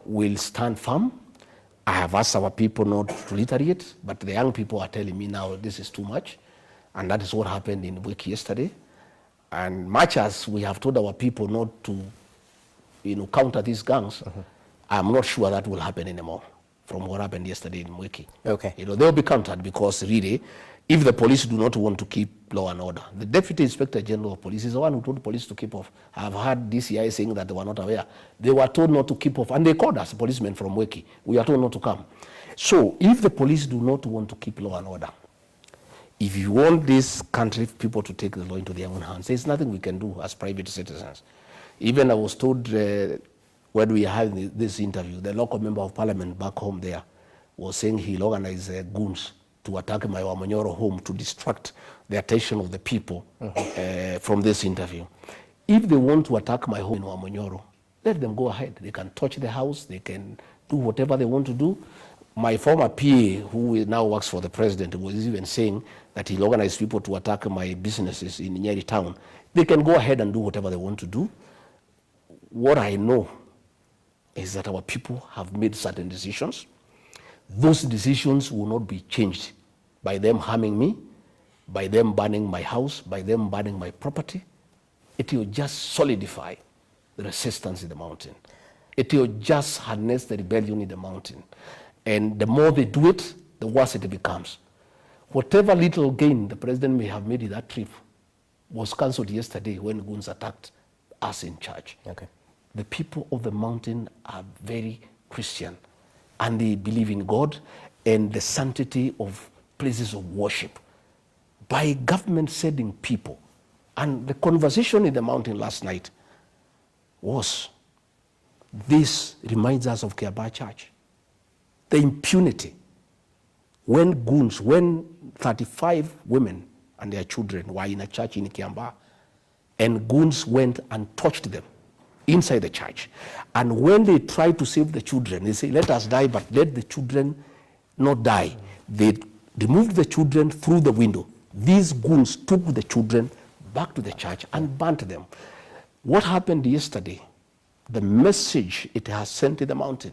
[SPEAKER 2] We'll stand firm. I have asked our people not to retaliate, but the young people are telling me now this is too much. And that is what happened in Wiki yesterday. And much as we have told our people not to counter these gangs, I'm not sure that will happen anymore from what happened yesterday in Wiki.
[SPEAKER 1] Okay.
[SPEAKER 2] They'll be countered because really, if the police do not want to keep law and order, the Deputy Inspector General of Police is the one who told the police to keep off. I've heard DCI saying that they were not aware. They were told not to keep off, and they called us, policemen from Wiki. We are told not to come. So if the police do not want to keep law and order, if you want this country people to take the law into their own hands, there's nothing we can do as private citizens. Even I was told when we had this interview, the local member of parliament back home there was saying he'll organize goons to attack my Wamonyoro home to distract the attention of the people from this interview. If they want to attack my home in Wamonyoro, let them go ahead. They can touch the house, they can do whatever they want to do. My former PA, who now works for the president, was even saying that he'll organize people to attack my businesses in Nyeri town. They can go ahead and do whatever they want to do. What I know is that our people have made certain decisions. Those decisions will not be changed by them harming me, by them burning my house, by them burning my property. It will just solidify the resistance in the mountain. It will just harness the rebellion in the mountain. And the more they do it, the worse it becomes. Whatever little gain the president may have made in that trip was cancelled yesterday when goons attacked us in church.
[SPEAKER 1] Okay.
[SPEAKER 2] The people of the mountain are very Christian, and they believe in God and the sanctity of places of worship. By government sending people, and the conversation in the mountain last night was This reminds us of Kiambaa Church. The impunity. When 35 women and their children were in a church in Kiambaa, and goons went and touched them inside the church. And when they tried to save the children, they say, let us die, but let the children not die. They removed the children through the window. These goons took the children back to the church and burnt them. What happened yesterday, the message it has sent to the mountain,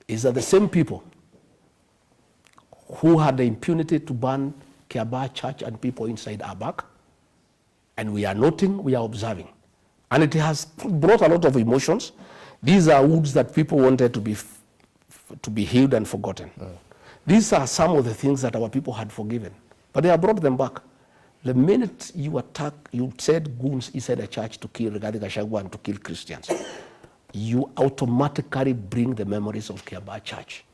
[SPEAKER 2] is that the same people who had the impunity to burn Kiambaa Church and people inside are back, and we are noting, we are observing. And it has brought a lot of emotions. These are wounds that people wanted to be healed and forgotten. These are some of the things that our people had forgiven, but they have brought them back. The minute you said goons inside a church to kill Rigathi Gachagua and to kill Christians, you automatically bring the memories of Kiambaa Church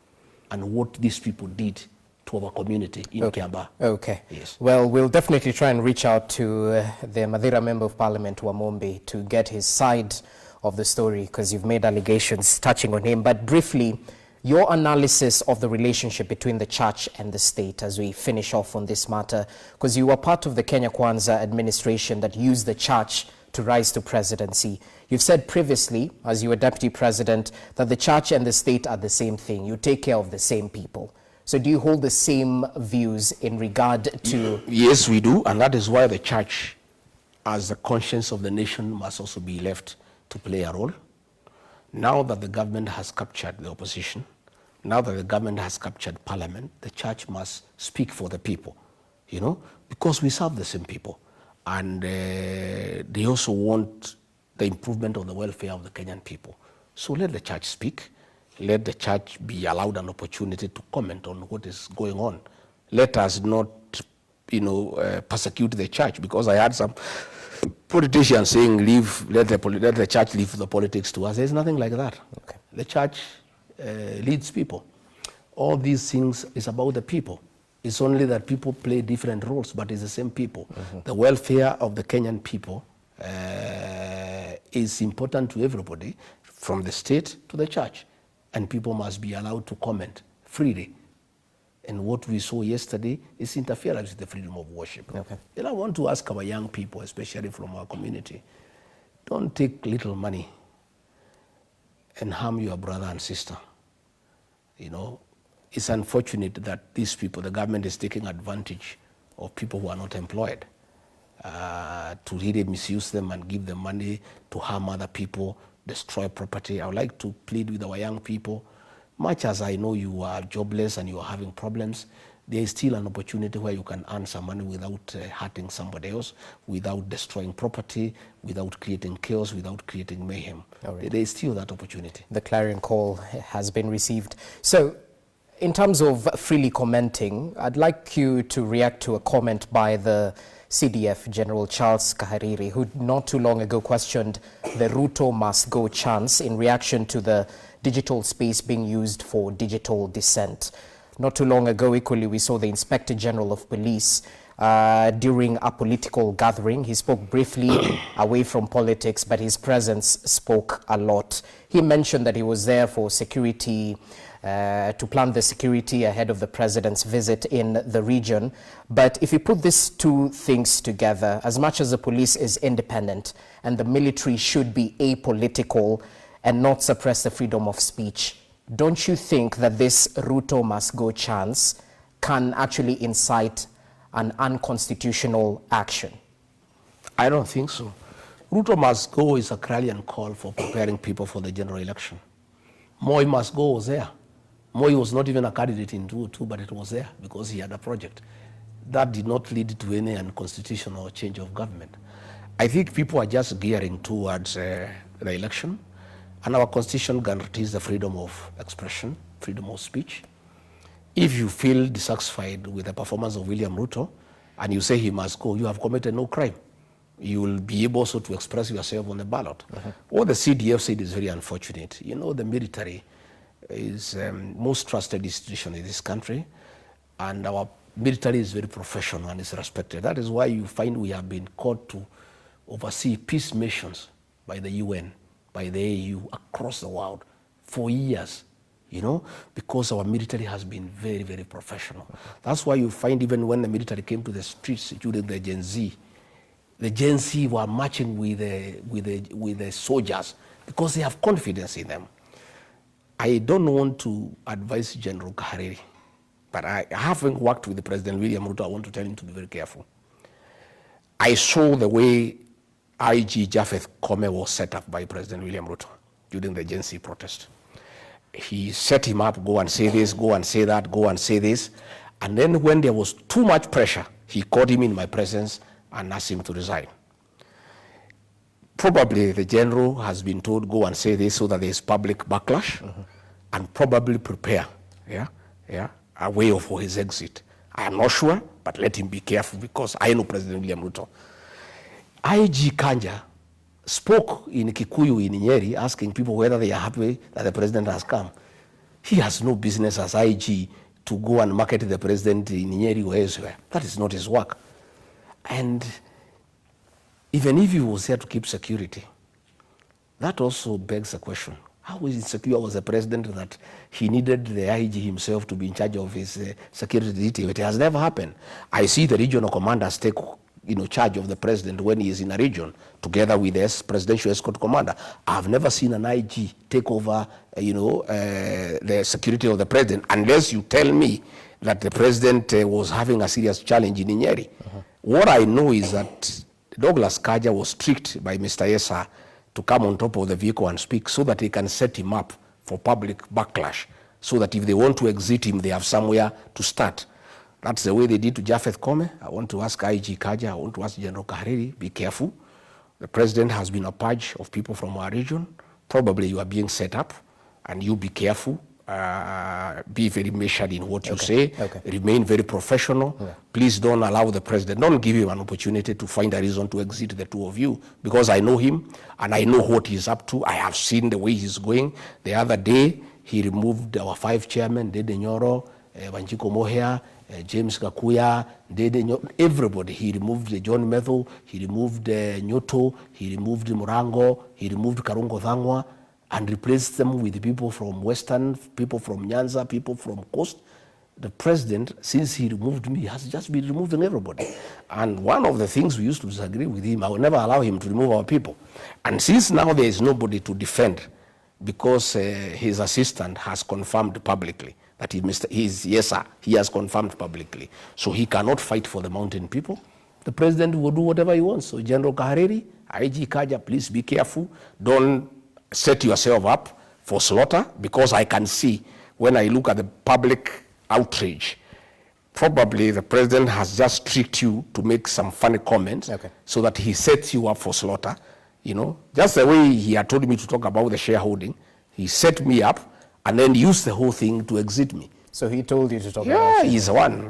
[SPEAKER 2] and what these people did to our community in Kiambaa.
[SPEAKER 1] Okay.
[SPEAKER 2] Yes.
[SPEAKER 1] Well, we'll definitely try and reach out to the Madeira Member of Parliament, Wamombi, to get his side of the story, because you've made allegations touching on him. But briefly, your analysis of the relationship between the church and the state as we finish off on this matter, because you were part of the Kenya Kwanza administration that used the church to rise to presidency. You've said previously, as you were deputy president, that the church and the state are the same thing. You take care of the same people. So do you hold the same views in regard to...
[SPEAKER 2] Yes, we do, and that is why the church, as the conscience of the nation, must also be left to play a role. Now that the government has captured the opposition, now that the government has captured parliament, the church must speak for the people, you know, because we serve the same people. And they also want the improvement of the welfare of the Kenyan people. So let the church speak. Let the church be allowed an opportunity to comment on what is going on. Let us not, persecute the church, because I had some politicians saying, let the church leave the politics to us. There's nothing like that. Okay. The church leads people. All these things is about the people. It's only that people play different roles, but it's the same people. The welfare of the Kenyan people is important to everybody, from the state to the church. And people must be allowed to comment freely. And what we saw yesterday is interference with the freedom of worship. Okay. And I want to ask our young people, especially from our community, don't take little money and harm your brother and sister. You know, it's unfortunate that these people, the government is taking advantage of people who are not employed to really misuse them and give them money to harm other people, destroy property. I would like to plead with our young people, much as I know you are jobless and you are having problems, there is still an opportunity where you can earn some money without hurting somebody else, without destroying property, without creating chaos, without creating mayhem. Right. There is still that opportunity.
[SPEAKER 1] The clarion call has been received. So, in terms of freely commenting, I'd like you to react to a comment by the CDF General Charles Kahariri, who not too long ago questioned the Ruto must go chance in reaction to the digital space being used for digital dissent. Not too long ago, equally, we saw the Inspector General of Police during a political gathering. He spoke briefly away from politics, but his presence spoke a lot. He mentioned that he was there for security, to plan the security ahead of the president's visit in the region. But if you put these two things together, as much as the police is independent and the military should be apolitical and not suppress the freedom of speech, don't you think that this Ruto must go chance can actually incite an unconstitutional action?
[SPEAKER 2] I don't think so. Ruto must go is a clarion call for preparing people for the general election. Moi must go was there. Moi was not even a candidate in 2002, but it was there because he had a project. That did not lead to any unconstitutional change of government. I think people are just gearing towards the election, and our constitution guarantees the freedom of expression, freedom of speech. If you feel dissatisfied with the performance of William Ruto and you say he must go, you have committed no crime. You will be able also to express yourself on the ballot. What the CDF said is very unfortunate. You know, the military is most trusted institution in this country, and our military is very professional and is respected. That is why you find we have been called to oversee peace missions by the UN by the AU across the world for years, you know, because our military has been very, very professional. That's why you find even when the military came to the streets during the Gen Z were marching with the soldiers because they have confidence in them. I don't want to advise General Kahariri, but I having worked with the President William Ruto, I want to tell him to be very careful. I saw the way IG Japheth Kome was set up by President William Ruto during the Gen Z protest. He set him up, go and say this, go and say that, go and say this. And then when there was too much pressure, he called him in my presence and asked him to resign. Probably the general has been told, go and say this so that there is public backlash, and probably prepare a way for his exit. I am not sure, but let him be careful because I know President William Ruto. IG Kanja spoke in Kikuyu in Nyeri asking people whether they are happy that the president has come. He has no business as IG to go and market the president in Nyeri or elsewhere. That is not his work. And even if he was here to keep security, that also begs a question. How insecure was the president that he needed the IG himself to be in charge of his security detail? It has never happened. I see the regional commanders take charge of the president when he is in a region, together with the presidential escort commander. I've never seen an IG take over, the security of the president, unless you tell me that the president was having a serious challenge in Nyeri. What I know is that Douglas Kaja was tricked by Mr. Yesa to come on top of the vehicle and speak so that they can set him up for public backlash, so that if they want to exit him, they have somewhere to start. That's the way they did to Japheth Kome. I want to ask IG Kaja, I want to ask General Kahariri, be careful. The president has been a purge of people from our region. Probably you are being set up, and you be careful. Be very measured in what you say. Remain very professional. Please don't allow the president, don't give him an opportunity to find a reason to exit the two of you, because I know him and I know what he's up to. I have seen the way he's going. The other day, he removed our 5 chairmen, Dede Nyoro, Wanjiko Mohea, James Gakuya, everybody. He removed John Metho, he removed Nyoto, he removed Murango, he removed Karungo Thangwa, and replaced them with people from Western, people from Nyanza, people from Coast. The president, since he removed me, has just been removing everybody. And one of the things we used to disagree with him, I will never allow him to remove our people. And since now there is nobody to defend, because his assistant has confirmed publicly that he has confirmed publicly. So he cannot fight for the mountain people. The president will do whatever he wants. So General Kahariri, IG Kaja, please be careful. Don't set yourself up for slaughter, because I can see when I look at the public outrage, probably the president has just tricked you to make some funny comments so that he sets you up for slaughter. Just the way he had told me to talk about the shareholding, he set me up and then used the whole thing to exit me.
[SPEAKER 1] So he told you to talk about it?
[SPEAKER 2] He is the one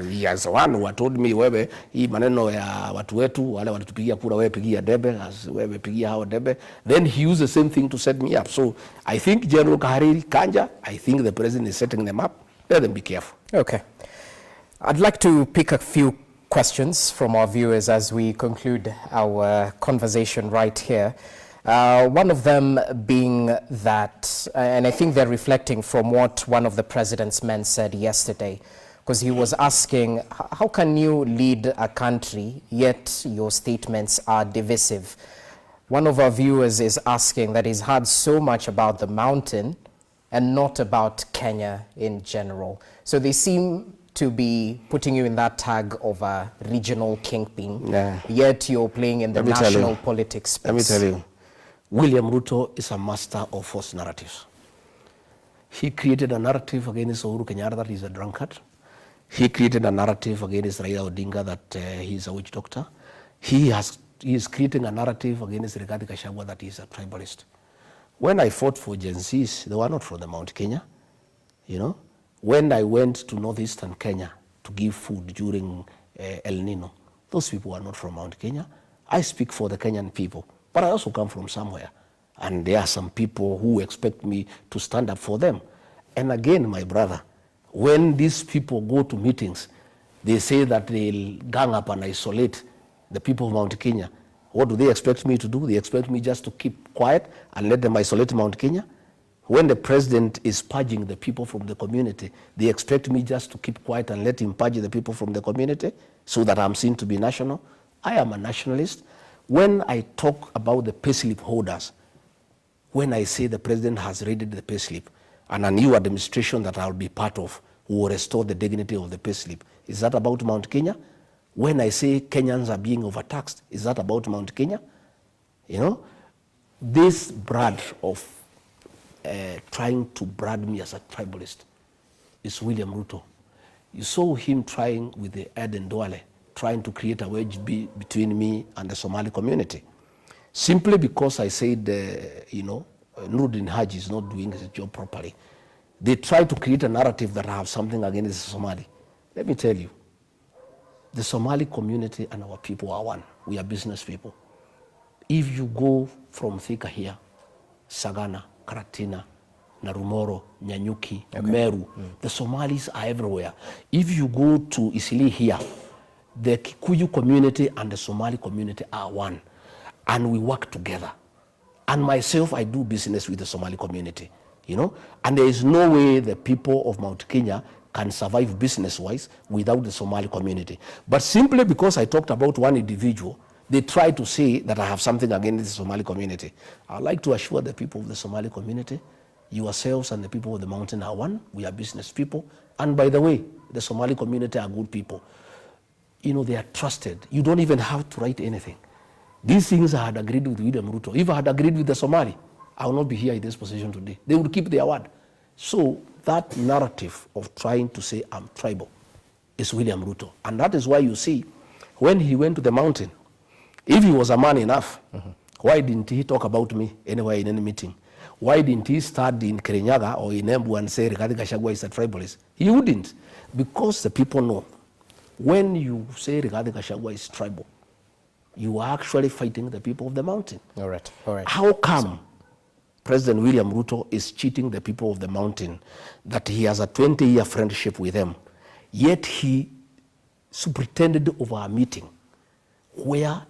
[SPEAKER 2] who had told me, wewe hii maneno ya watu wetu wale walitupigia kura, wewe pigia debe, wewe pigia hao debe. Then he used the same thing to set me up. So I think General Kahariri, Kanja, I think the president is setting them up. Let them be careful.
[SPEAKER 1] Okay. I'd like to pick a few questions from our viewers as we conclude our conversation right here. One of them being that, and I think they're reflecting from what one of the president's men said yesterday, because he was asking, how can you lead a country yet your statements are divisive? One of our viewers is asking that he's heard so much about the mountain and not about Kenya in general. So they seem to be putting you in that tag of a regional kingpin, yet you're playing in the national politics space.
[SPEAKER 2] Let me tell you. William Ruto is a master of false narratives. He created a narrative against Uhuru Kenyatta that he's a drunkard. He created a narrative against Raila Odinga that he's a witch doctor. He is creating a narrative against Rigathi Gachagua that he's a tribalist. When I fought for Gen Zs, they were not from the Mount Kenya. When I went to northeastern Kenya to give food during El Nino, those people were not from Mount Kenya. I speak for the Kenyan people. But I also come from somewhere. And there are some people who expect me to stand up for them. And again, my brother, when these people go to meetings, they say that they'll gang up and isolate the people of Mount Kenya. What do they expect me to do? They expect me just to keep quiet and let them isolate Mount Kenya? When the president is purging the people from the community, they expect me just to keep quiet and let him purge the people from the community so that I'm seen to be national? I am a nationalist. When I talk about the payslip holders, when I say the president has raided the payslip and a new administration that I'll be part of will restore the dignity of the payslip, is that about Mount Kenya? When I say Kenyans are being overtaxed, is that about Mount Kenya? You know, this brand of trying to brand me as a tribalist is William Ruto. You saw him trying with the Ed and Duale, trying to create a wedge between me and the Somali community. Simply because I said, Nuruddin Haji is not doing his job properly. They try to create a narrative that I have something against the Somali. Let me tell you, the Somali community and our people are one. We are business people. If you go from Thika here, Sagana, Karatina, Narumoro, Nyanyuki, Meru, the Somalis are everywhere. If you go to Isili here, the Kikuyu community and the Somali community are one. And we work together. And myself, I do business with the Somali community, you know. And there is no way the people of Mount Kenya can survive business-wise without the Somali community. But simply because I talked about one individual, they try to say that I have something against the Somali community. I'd like to assure the people of the Somali community, yourselves and the people of the mountain are one. We are business people. And by the way, the Somali community are good people. You know, they are trusted. You don't even have to write anything. These things I had agreed with William Ruto. If I had agreed with the Somali, I would not be here in this position today. They would keep their word. So that narrative of trying to say I'm tribal is William Ruto. And that is why you see, when he went to the mountain, if he was a man enough, why didn't he talk about me anywhere in any meeting? Why didn't he start in Kirinyaga or in Embu and say Rigathi Gachagua is a tribalist? He wouldn't, because the people know when you say Rigathi Gachagua is tribal, you are actually fighting the people of the mountain.
[SPEAKER 1] All right, all right.
[SPEAKER 2] How come President William Ruto is cheating the people of the mountain that he has a 20-year friendship with them, yet he superintended over a meeting where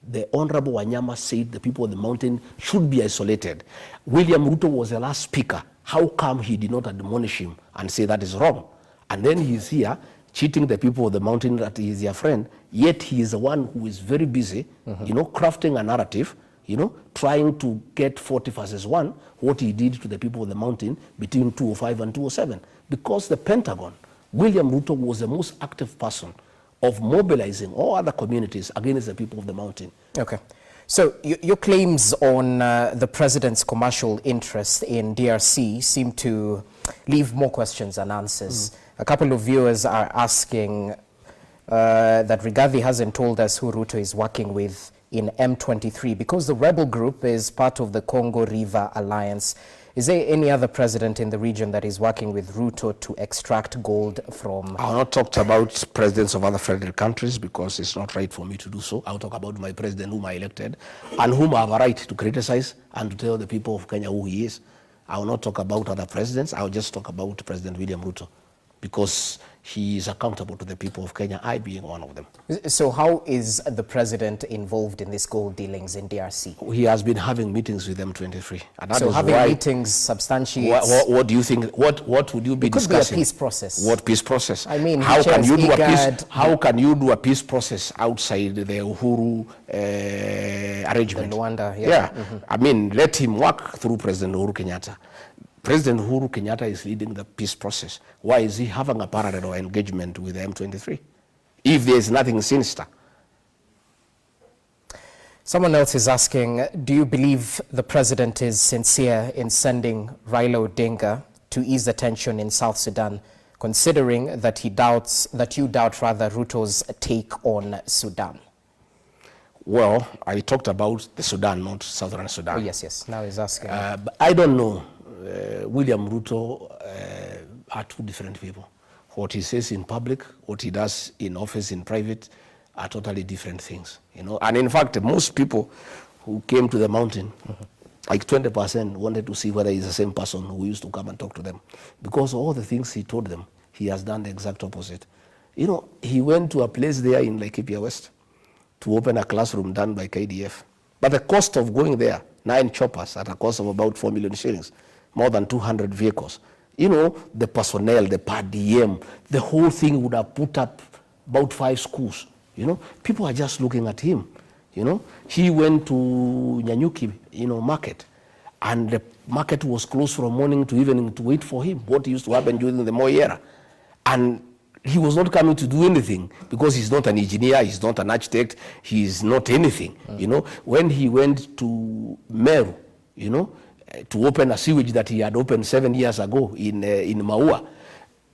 [SPEAKER 2] the Honorable Wanyama said the people of the mountain should be isolated? William Ruto was the last speaker. How come he did not admonish him and say that is wrong? And then he's here cheating the people of the mountain that he is their friend, yet he is the one who is very busy, you know, crafting a narrative, you know, trying to get 40 versus 1, what he did to the people of the mountain between 2005 and 2007. Because the Pentagon, William Ruto was the most active person of mobilizing all other communities against the people of the mountain.
[SPEAKER 1] Okay. So your claims on the president's commercial interest in DRC seem to leave more questions than answers. A couple of viewers are asking that Rigathi hasn't told us who Ruto is working with in M23 because the rebel group is part of the Congo River Alliance. Is there any other president in the region that is working with Ruto to extract gold from?
[SPEAKER 2] I'll not talk about presidents of other federal countries because it's not right for me to do so. I'll talk about my president whom I elected and whom I have a right to criticize and to tell the people of Kenya who he is. I will not talk about other presidents. I'll just talk about President William Ruto because he is accountable to the people of Kenya, I being one of them.
[SPEAKER 1] So how is the president involved in these gold dealings in DRC?
[SPEAKER 2] He has been having meetings with M23. And that
[SPEAKER 1] so
[SPEAKER 2] is
[SPEAKER 1] having
[SPEAKER 2] why,
[SPEAKER 1] meetings substantiates...
[SPEAKER 2] What do you think, what would you be discussing?
[SPEAKER 1] It could be a peace process.
[SPEAKER 2] What peace process?
[SPEAKER 1] I mean,
[SPEAKER 2] how can you do a peace? How can you do a peace process outside the Uhuru arrangement?
[SPEAKER 1] The Rwanda,
[SPEAKER 2] yeah. I mean, let him work through President Uhuru Kenyatta. President Uhuru Kenyatta is leading the peace process. Why is he having a parallel or engagement with the M23? If there is nothing sinister.
[SPEAKER 1] Someone else is asking, do you believe the president is sincere in sending Raila Odinga to ease the tension in South Sudan, considering that you doubt Ruto's take on Sudan?
[SPEAKER 2] Well, I talked about the Sudan, not Southern Sudan.
[SPEAKER 1] Oh, yes. Now he's asking.
[SPEAKER 2] But I don't know. William Ruto are two different people. What he says in public, what he does in office, in private, are totally different things. You know, and in fact, most people who came to the mountain, like 20%, wanted to see whether he's the same person who used to come and talk to them, because all the things he told them, he has done the exact opposite. You know, he went to a place there in Laikipia West, to open a classroom done by KDF. But the cost of going there, 9 choppers at a cost of about 4 million shillings, more than 200 vehicles. You know, the personnel, the per diem, the whole thing would have put up about 5 schools. You know, people are just looking at him. You know, he went to Nyanyuki, market, and the market was closed from morning to evening to wait for him. What used to happen during the Moi era, and he was not coming to do anything because he's not an engineer, he's not an architect, he's not anything. You know, when he went to Meru, to open a sewage that he had opened 7 years ago in Maua,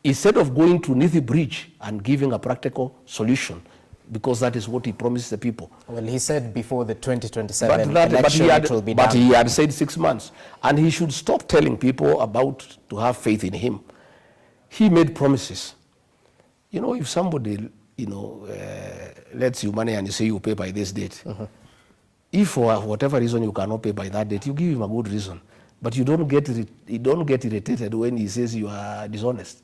[SPEAKER 2] instead of going to Nithi Bridge and giving a practical solution, because that is what he promised the people.
[SPEAKER 1] Well, he said before the 2027
[SPEAKER 2] election
[SPEAKER 1] it will be done.
[SPEAKER 2] But he had said 6 months. And he should stop telling people about to have faith in him. He made promises. You know, if somebody, lets you money and you say you pay by this date, if for whatever reason you cannot pay by that date, you give him a good reason. But you don't get irritated when he says you are dishonest.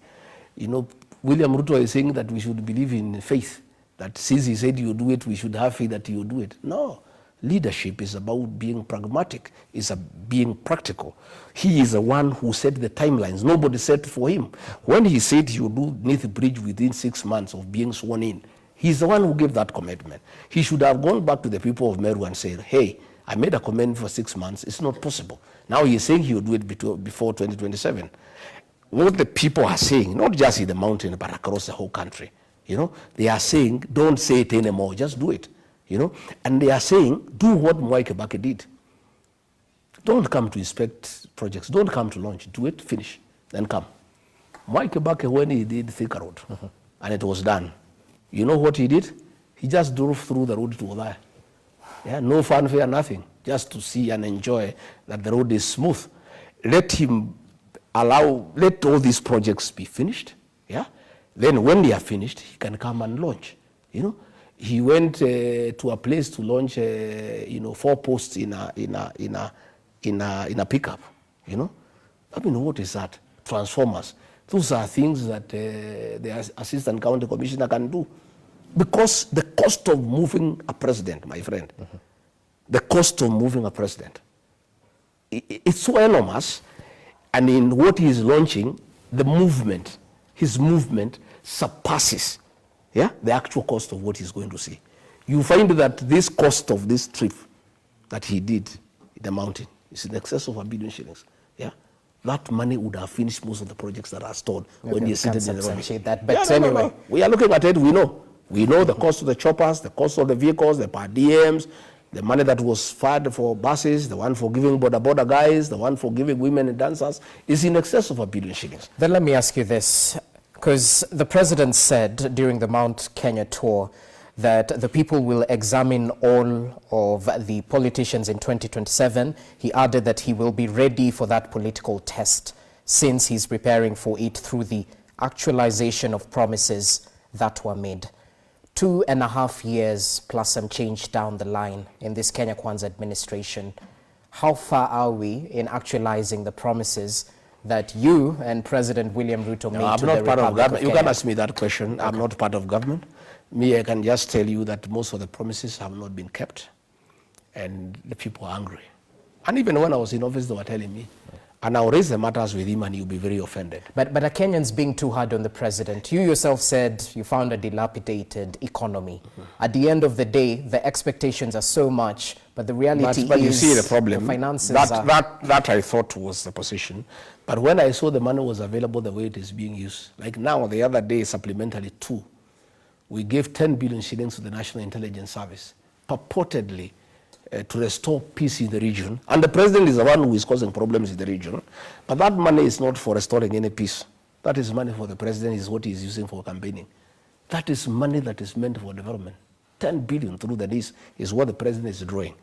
[SPEAKER 2] You know, William Ruto is saying that we should believe in faith, that since he said you do it, we should have faith that you do it. No. Leadership is about being pragmatic, is being practical. He is the one who set the timelines. Nobody set for him. When he said he would do Nithi Bridge within 6 months of being sworn in, he's the one who gave that commitment. He should have gone back to the people of Meru and said, hey, I made a commitment for 6 months. It's not possible. Now he's saying he will do it before 2027. What the people are saying, not just in the mountain, but across the whole country, they are saying, don't say it anymore, just do it. And they are saying, do what Mwai Kibaki did. Don't come to inspect projects. Don't come to launch. Do it, finish, then come. Mwai Kibaki, when he did Thika Road, and it was done, you know what he did? He just drove through the road to Othaya. Yeah, no fanfare, nothing, just to see and enjoy that the road is smooth. Let all these projects be finished. Yeah. Then when they are finished, he can come and launch. He went to a place to launch, 4 posts in a pickup. I mean, what is that? Transformers. Those are things that the assistant county commissioner can do, because the cost of moving a president, my friend, the cost of moving a president, it's so enormous, and in what he is launching, his movement surpasses the actual cost of what he's going to see. You find that this cost of this trip that he did in the mountain is in excess of 1 billion shillings. Yeah, that money would have finished most of the projects that are stored when you're seated in the room.
[SPEAKER 1] That, but anyway,
[SPEAKER 2] no. We are looking at it. We know the cost of the choppers, the cost of the vehicles, the per diems, the money that was fed for buses, the one for giving border guys, the one for giving women and dancers, is in excess of 1 billion shillings.
[SPEAKER 1] Then let me ask you this. Because the president said during the Mount Kenya tour that the people will examine all of the politicians in 2027. He added that he will be ready for that political test since he's preparing for it through the actualization of promises that were made. 2.5 years plus some change down the line in this Kenya Kwanza administration. How far are we in actualizing the promises that you and President William Ruto made to the Republic of Kenya? I'm not part of government.
[SPEAKER 2] You can ask me that question. Okay. I'm not part of government. Me, I can just tell you that most of the promises have not been kept, and the people are angry. And even when I was in office, they were telling me, and I'll raise the matters with him and he'll be very offended.
[SPEAKER 1] But are Kenyans being too hard on the president? You yourself said you found a dilapidated economy. At the end of the day, the expectations are so much, but the reality
[SPEAKER 2] but
[SPEAKER 1] is
[SPEAKER 2] you see the problem.
[SPEAKER 1] The finances
[SPEAKER 2] that I thought was the position. But when I saw the money was available the way it is being used, like now, the other day, supplementary 2, we gave 10 billion shillings to the National Intelligence Service, purportedly to restore peace in the region. And the president is the one who is causing problems in the region. But that money is not for restoring any peace. That is money for the president, is what he is using for campaigning. That is money that is meant for development. 10 billion through the list is what the president is drawing.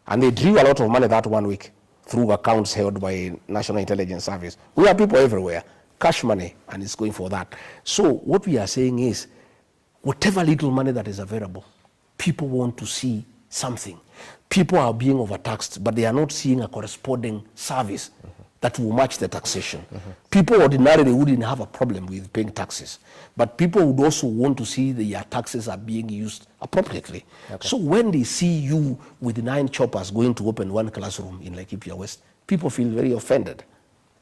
[SPEAKER 2] And they drew a lot of money that 1 week through accounts held by National Intelligence Service. We have people everywhere, cash money, and it's going for that. So what we are saying is, whatever little money that is available, people want to see something. People are being overtaxed, but they are not seeing a corresponding service that will match the taxation. People ordinarily wouldn't have a problem with paying taxes, but people would also want to see their taxes are being used appropriately.
[SPEAKER 1] Okay.
[SPEAKER 2] So when they see you with 9 choppers going to open 1 classroom in Laikipia West, people feel very offended,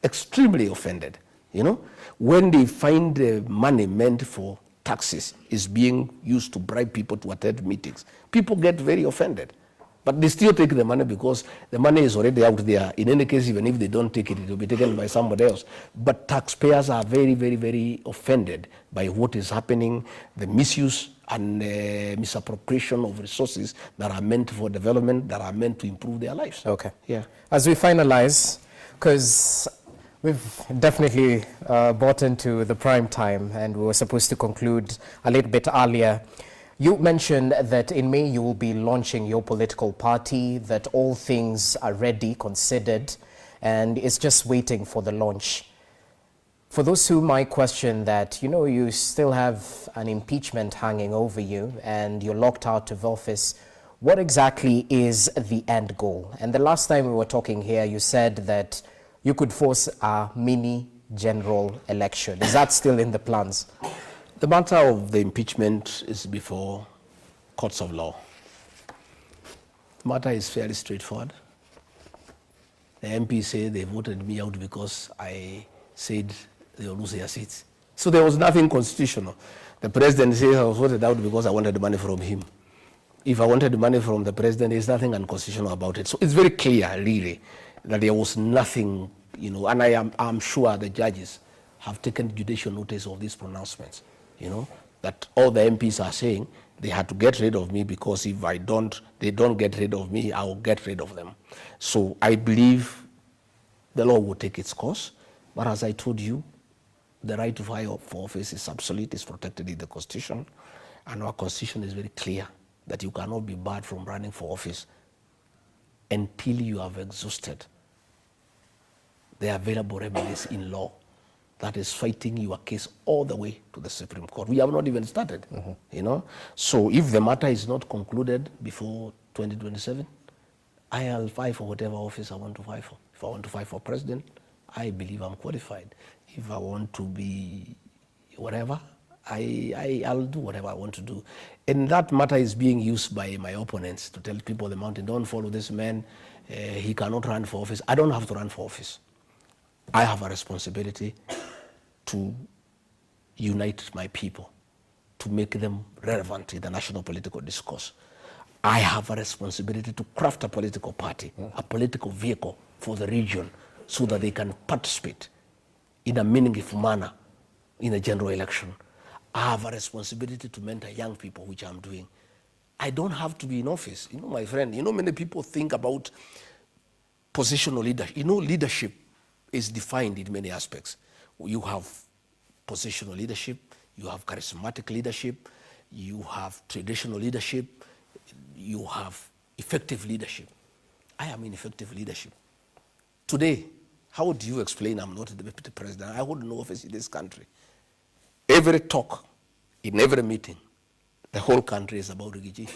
[SPEAKER 2] extremely offended. You know, when they find the money meant for taxes is being used to bribe people to attend meetings, people get very offended. But they still take the money because the money is already out there. In any case, even if they don't take it, it will be taken by somebody else. But taxpayers are very, very, very offended by what is happening, the misuse and misappropriation of resources that are meant for development, that are meant to improve their lives.
[SPEAKER 1] Okay.
[SPEAKER 2] Yeah.
[SPEAKER 1] As we finalize, because we've definitely bought into the prime time and we were supposed to conclude a little bit earlier. You mentioned that in May you will be launching your political party, that all things are ready, considered, and it's just waiting for the launch. For those who might question that, you know, you still have an impeachment hanging over you and you're locked out of office, what exactly is the end goal? And the last time we were talking here, you said that you could force a mini general election. Is that still in the plans?
[SPEAKER 2] The matter of the impeachment is before courts of law. The matter is fairly straightforward. The MPs say they voted me out because I said they will lose their seats. So there was nothing constitutional. The president says I was voted out because I wanted money from him. If I wanted money from the president, there's nothing unconstitutional about it. So it's very clear, really, that there was nothing, you know, and I'm sure the judges have taken judicial notice of these pronouncements. You know, that all the MPs are saying they had to get rid of me because if they don't get rid of me, I will get rid of them. So I believe the law will take its course. But as I told you, the right to vie for office is absolute, it's protected in the Constitution. And our Constitution is very clear that you cannot be barred from running for office until you have exhausted the available remedies in law. That is fighting your case all the way to the Supreme Court. We have not even started, you know. So if the matter is not concluded before 2027, I'll fight for whatever office I want to fight for. If I want to fight for president, I believe I'm qualified. If I want to be whatever, I'll do whatever I want to do. And that matter is being used by my opponents to tell people the mountain, don't follow this man, he cannot run for office. I don't have to run for office. I have a responsibility to unite my people, to make them relevant in the national political discourse. I have a responsibility to craft a political party, a political vehicle for the region so that they can participate in a meaningful manner in a general election. I have a responsibility to mentor young people, which I'm doing. I don't have to be in office. You know, my friend, you know, many people think about positional leadership. You know, leadership is defined in many aspects. You have positional leadership, you have charismatic leadership, you have traditional leadership, you have effective leadership. I am in effective leadership. Today, how do you explain I'm not the deputy president? I hold no office in this country. Every talk, in every meeting, the whole country is about Rigathi.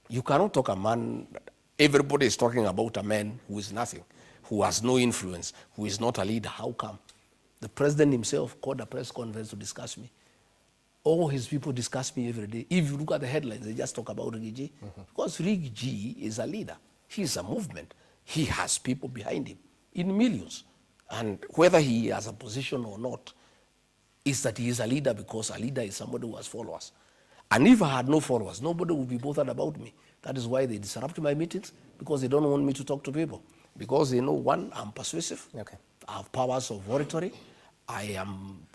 [SPEAKER 2] You cannot talk a man, everybody is talking about a man who is nothing, who has no influence, who is not a leader. How come? The president himself called a press conference to discuss me. All his people discuss me every day. If you look at the headlines, they just talk about Rigathi. Because Rigathi is a leader. He is a movement. He has people behind him in millions. And whether he has a position or not, is that he is a leader because a leader is somebody who has followers. And if I had no followers, nobody would be bothered about me. That is why they disrupt my meetings, because they don't want me to talk to people. Because they know, one, I'm persuasive.
[SPEAKER 1] Okay.
[SPEAKER 2] I have powers of oratory. I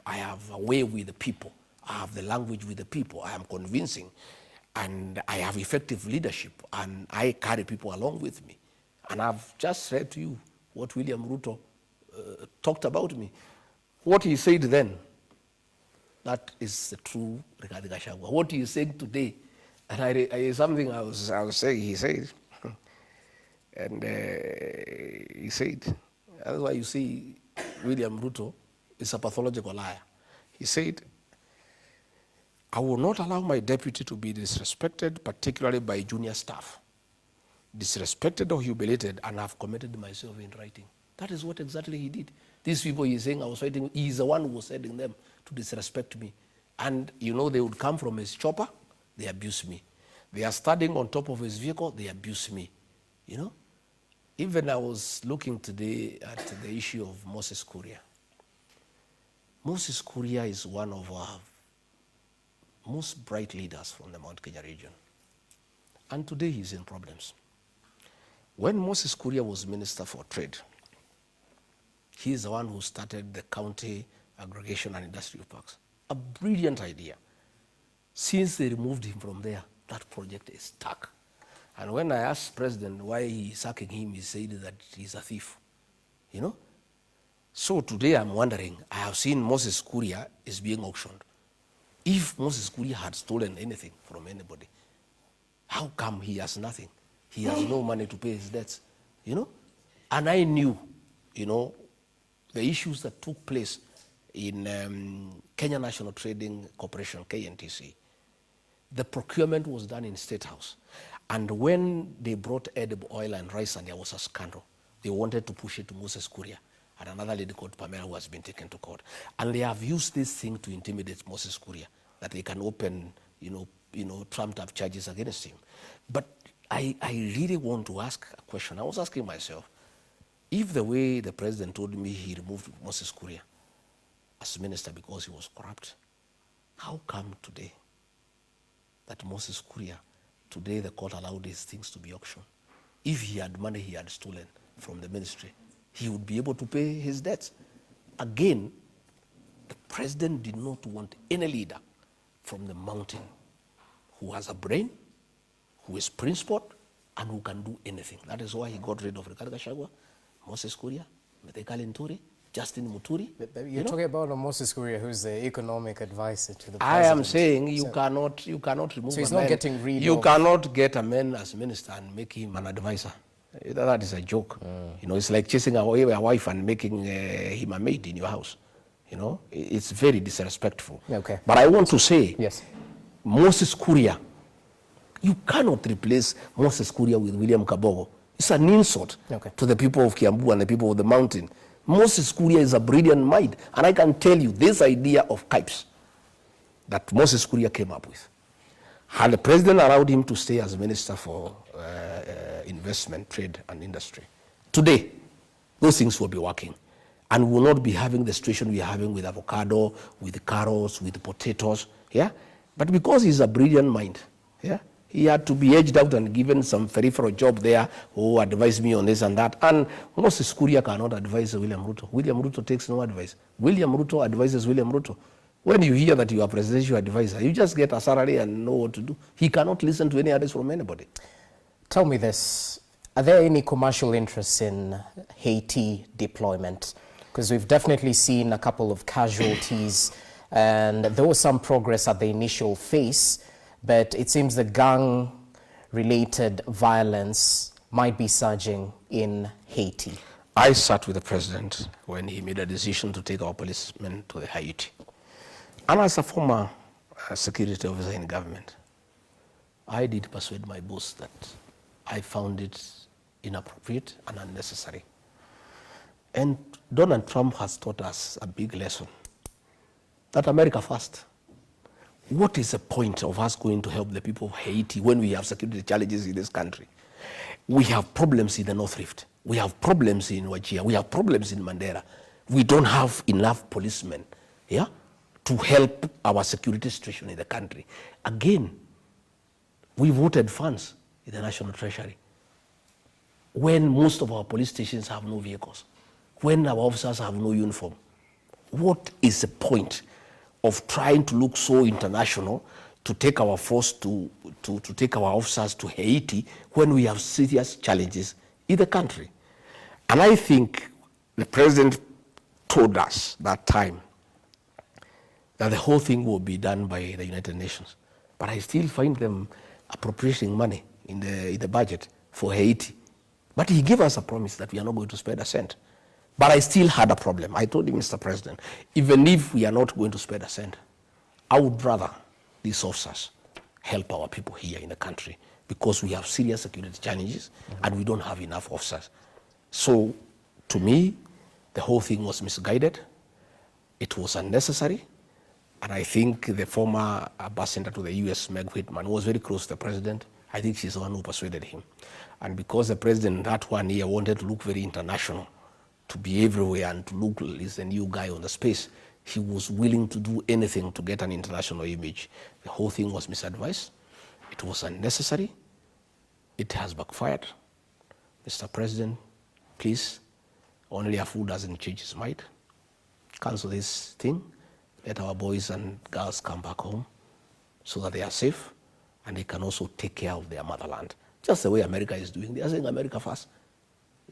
[SPEAKER 2] have a way with the people. I have the language with the people. I am convincing. And I have effective leadership. And I carry people along with me. And I've just said to you what William Ruto talked about me. What he said then, that is the true Rigathi Gachagua. What he is saying today, and something I was saying, he said, and he said, that's why you see William Ruto is a pathological liar. He said, I will not allow my deputy to be disrespected, particularly by junior staff. Disrespected or humiliated, and I've committed myself in writing. That is what exactly he did. These people he's saying I was fighting, he's the one who was sending them to disrespect me. And you know, they would come from his chopper, they abuse me. They are standing on top of his vehicle, they abuse me. You know? Even I was looking today at the issue of Moses Kuria. Moses Kuria is one of our most bright leaders from the Mount Kenya region. And today he's in problems. When Moses Kuria was Minister for Trade, he's the one who started the county aggregation and industrial parks. A brilliant idea. Since they removed him from there, that project is stuck. And when I asked President why he's sacking him, he said that he's a thief. You know? So today I'm wondering, I have seen Moses Kuria is being auctioned. If Moses Kuria had stolen anything from anybody, how come he has nothing? He has no money to pay his debts, you know? And I knew, you know, the issues that took place in Kenya National Trading Corporation, KNTC. The procurement was done in State House. And when they brought edible oil and rice and there was a scandal, they wanted to push it to Moses Kuria and another lady called Pamela who has been taken to court. And they have used this thing to intimidate Moses Kuria, that they can open, trumped up charges against him. But I really want to ask a question. I was asking myself, if the way the president told me he removed Moses Kuria as minister because he was corrupt, how come today that Moses Kuria, today the court allowed these things to be auctioned? If he had money he had stolen from the ministry, he would be able to pay his debts. Again, the president did not want any leader from the mountain who has a brain, who is principled, and who can do anything. That is why he got rid of Rigathi Gachagua, Moses Kuria, Methekali Nturi, Justin Muturi.
[SPEAKER 1] But you're talking about Moses Kuria, who's the economic advisor to the president.
[SPEAKER 2] I am saying you cannot remove.
[SPEAKER 1] So he's not getting rid of.
[SPEAKER 2] You cannot get a man as minister and make him an advisor. That is a joke. You know, it's like chasing away a wife and making him a maid in your house. You know, it's very disrespectful.
[SPEAKER 1] Okay.
[SPEAKER 2] But I want to say,
[SPEAKER 1] yes,
[SPEAKER 2] Moses Kuria, you cannot replace Moses Kuria with William Kabogo. It's an insult to the people of Kiambu and the people of the mountain. Moses Kuria is a brilliant mind, and I can tell you this idea of KIPES that Moses Kuria came up with, had the president allowed him to stay as minister for investment, trade, and industry, today those things will be working, and we will not be having the situation we are having with avocado, with carrots, with potatoes. Yeah, but because he's a brilliant mind, yeah, he had to be edged out and given some peripheral job there who advised me on this and that. And Moses Kuria cannot advise William Ruto. William Ruto takes no advice. William Ruto advises William Ruto. When you hear that you are presidential advisor, you just get a salary and know what to do. He cannot listen to any advice from anybody.
[SPEAKER 1] Tell me this, are there any commercial interests in Haiti deployment? Because we've definitely seen a couple of casualties and there was some progress at the initial phase, but it seems the gang-related violence might be surging in Haiti.
[SPEAKER 2] I sat with the president when he made a decision to take our policemen to Haiti. And as a former security officer in government, I did persuade my boss that I found it inappropriate and unnecessary. And Donald Trump has taught us a big lesson, that America first. What is the point of us going to help the people of Haiti when we have security challenges in this country? We have problems in the North Rift. We have problems in Wajir. We have problems in Mandera. We don't have enough policemen, yeah, to help our security situation in the country. Again, we voted funds in the National Treasury when most of our police stations have no vehicles, when our officers have no uniform. What is the point of trying to look so international to take our force to take our officers to Haiti when we have serious challenges in the country? And I think the president told us that time that the whole thing will be done by the United Nations. But I still find them appropriating money in the budget for Haiti. But he gave us a promise that we are not going to spend a cent. But I still had a problem. I told him, Mr. President, even if we are not going to spend a cent, I would rather these officers help our people here in the country because we have serious security challenges and we don't have enough officers. So To me, the whole thing was misguided. It was unnecessary. And I think the former ambassador to the US, Meg Whitman, was very close to the president. I think she's the one who persuaded him. And because the president that 1 year wanted to look very international, to be everywhere and to look as the new guy on the space, he was willing to do anything to get an international image. The whole thing was misadvised. It was unnecessary. It has backfired. Mr. President, please, only a fool doesn't change his mind. Cancel this thing. Let our boys and girls come back home so that they are safe and they can also take care of their motherland. Just the way America is doing. They are saying America first.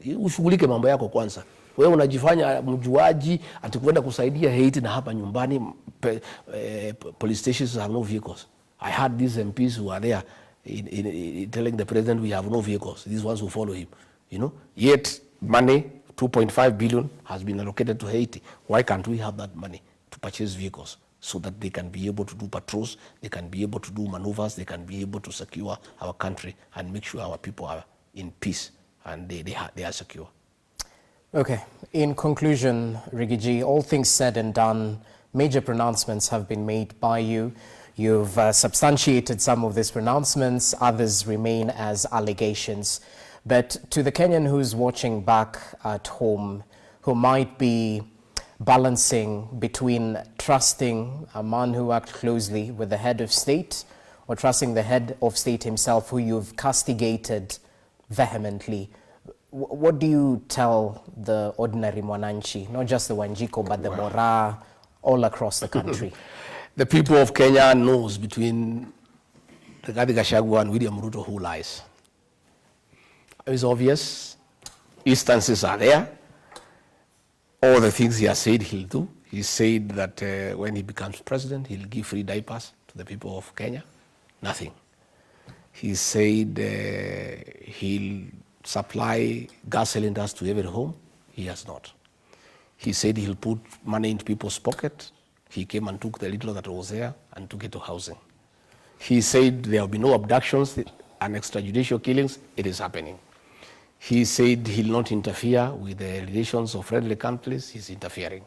[SPEAKER 2] Ushughulike mambo yako kwanza. Wewe unajifanya mjuaji atikwenda kusaidia Haiti na hapa nyumbani police stations have no vehicles. I heard these MPs who are there telling the president we have no vehicles. These ones who follow him, Yet money, 2.5 billion has been allocated to Haiti. Why can't we have that money to purchase vehicles so that they can be able to do patrols, they can be able to do maneuvers, they can be able to secure our country and make sure our people are in peace and they are secure.
[SPEAKER 1] Okay. In conclusion, Rigathi, all things said and done, major pronouncements have been made by you. You've substantiated some of these pronouncements, others remain as allegations. But to the Kenyan who's watching back at home, who might be balancing between trusting a man who worked closely with the head of state or trusting the head of state himself, who you've castigated vehemently, what do you tell the ordinary mwananchi, not just the Wanjiko, but the Mora, all across the country?
[SPEAKER 2] The people of Kenya knows between Rigathi Gachagua and William Ruto who lies. It's obvious. Instances are there. All the things he has said he'll do. He said that when he becomes president, he'll give free diapers to the people of Kenya. Nothing. He said he'll supply gas cylinders to every home. He has not. He said he'll put money into people's pocket. He came and took the little that was there and took it to housing. He said there will be no abductions and extrajudicial killings. It is happening. He said he'll not interfere with the relations of friendly countries. He's interfering.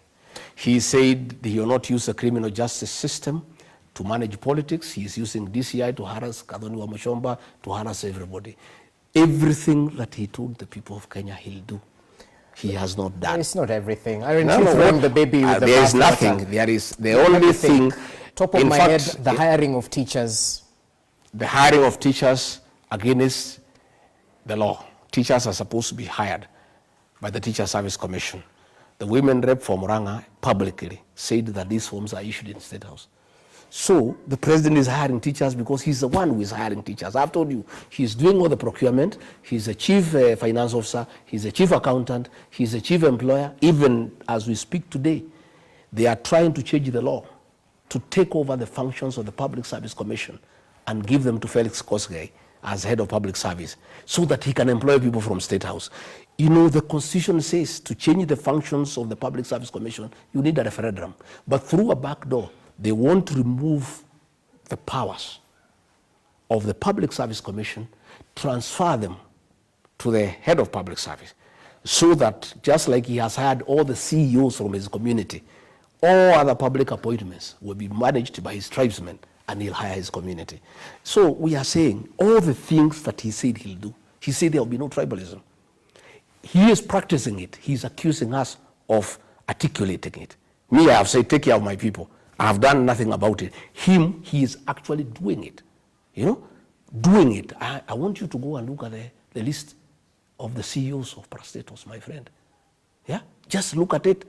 [SPEAKER 2] He said he will not use the criminal justice system to manage politics. He's using DCI to harass Kadhoni wa Mushomba, to harass everybody. Everything that he told the people of Kenya he'll do, he has not done.
[SPEAKER 1] It's not everything. Aren't you throwing the baby with the bathwater?
[SPEAKER 2] There is nothing. There is the only thing.
[SPEAKER 1] Top of my head, the hiring of teachers.
[SPEAKER 2] The hiring of teachers against the law. Teachers are supposed to be hired by the Teacher Service Commission. The women rep for Murang'a publicly said that these forms are issued in State House. So the president is hiring teachers because he's the one who is hiring teachers. I've told you, he's doing all the procurement. He's the chief finance officer. He's the chief accountant. He's the chief employer. Even as we speak today, they are trying to change the law to take over the functions of the Public Service Commission and give them to Felix Kosgei as head of public service so that he can employ people from State House. The Constitution says to change the functions of the Public Service Commission, you need a referendum. But through a back door, they want to remove the powers of the Public Service Commission, transfer them to the head of public service, so that just like he has hired all the CEOs from his community, all other public appointments will be managed by his tribesmen and he'll hire his community. So we are saying all the things that he said he'll do. He said there will be no tribalism. He is practicing it. He's accusing us of articulating it. Me, I have said, take care of my people. I have done nothing about it. Him, he is actually doing it. Doing it. I want you to go and look at the list of the CEOs of parastatals, my friend. Yeah? Just look at it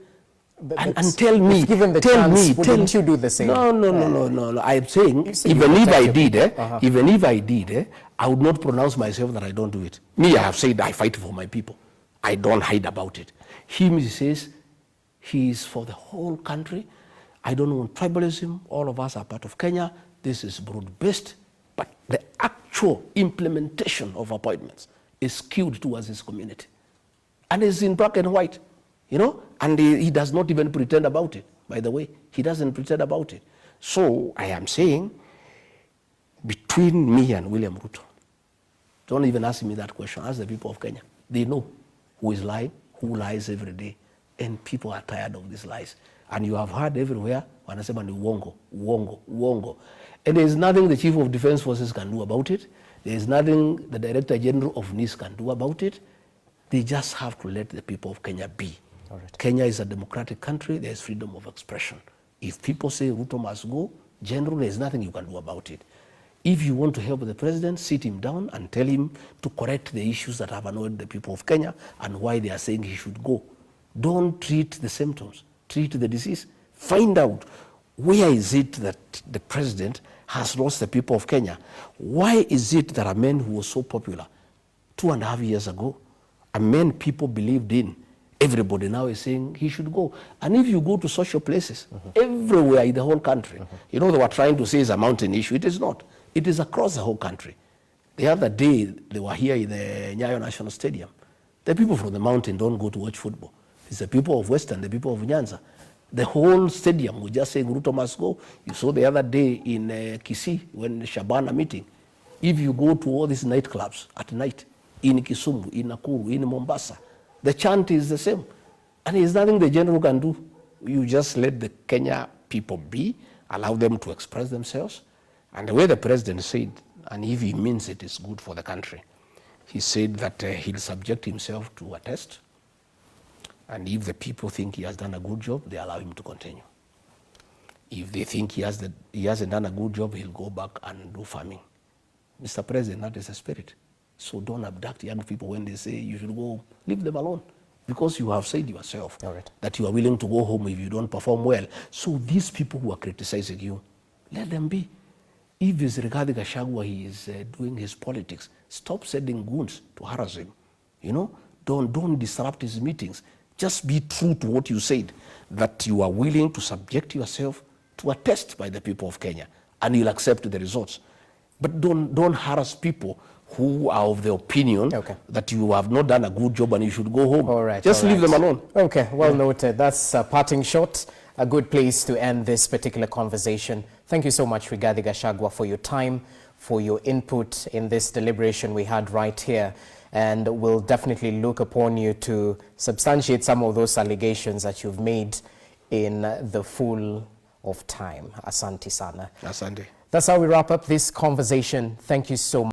[SPEAKER 2] and tell me.
[SPEAKER 1] If given the chance, wouldn't you do the same?
[SPEAKER 2] No. I'm saying, even if I did, I would not pronounce myself that I don't do it. Me, I have said I fight for my people. I don't hide about it. Him, he says, he is for the whole country. I don't want tribalism. All of us are part of Kenya. This is broad-based. But the actual implementation of appointments is skewed towards his community. And it's in black and white, and he does not even pretend about it, by the way. He doesn't pretend about it. So I am saying, between me and William Ruto, don't even ask me that question. Ask the people of Kenya. They know who is lying, who lies every day, and people are tired of these lies. And you have heard everywhere, wanasema ni uongo, uongo, uongo. And there is nothing the Chief of Defense Forces can do about it. There is nothing the Director General of NIS can do about it. They just have to let the people of Kenya be.
[SPEAKER 1] All right.
[SPEAKER 2] Kenya is a democratic country. There is freedom of expression. If people say Ruto must go, General, there is nothing you can do about it. If you want to help the president, sit him down and tell him to correct the issues that have annoyed the people of Kenya and why they are saying he should go. Don't treat the symptoms, treat the disease. Find out where is it that the president has lost the people of Kenya. Why is it that a man who was so popular 2.5 years ago, a man people believed in, everybody now is saying he should go. And if you go to social places, everywhere in the whole country, you know, they were trying to say it's a mountain issue. It is not. It is across the whole country. The other day, they were here in the Nyayo National Stadium. The people from the mountain don't go to watch football. It's the people of Western, the people of Nyanza. The whole stadium was just saying Ruto must go. You saw the other day in Kisii, when Shabana meeting. If you go to all these nightclubs at night, in Kisumu, in Nakuru, in Mombasa, the chant is the same. And there's nothing the general can do. You just let the Kenya people be, allow them to express themselves. And the way the president said, and if he means it is good for the country, he said that he'll subject himself to a test. And if the people think he has done a good job, they allow him to continue. If they think he hasn't done a good job, he'll go back and do farming. Mr. President, that is the spirit. So don't abduct young people when they say you should go. Leave them alone. Because you have said yourself that you are willing to go home if you don't perform well. So these people who are criticizing you, let them be. If it's Rigathi Gachagua, he is doing his politics, stop sending goons to harass him. You know, don't disrupt his meetings. Just be true to what you said, that you are willing to subject yourself to a test by the people of Kenya, and you'll accept the results. But don't harass people who are of the opinion that you have not done a good job and you should go home.
[SPEAKER 1] All right,
[SPEAKER 2] just leave them alone.
[SPEAKER 1] Okay, well noted. That's a parting shot. A good place to end this particular conversation. Thank you so much, Rigathi Gachagua, for your time, for your input in this deliberation we had right here. And we'll definitely look upon you to substantiate some of those allegations that you've made in the full of time. Asante sana.
[SPEAKER 2] Asante.
[SPEAKER 1] That's how we wrap up this conversation. Thank you so much.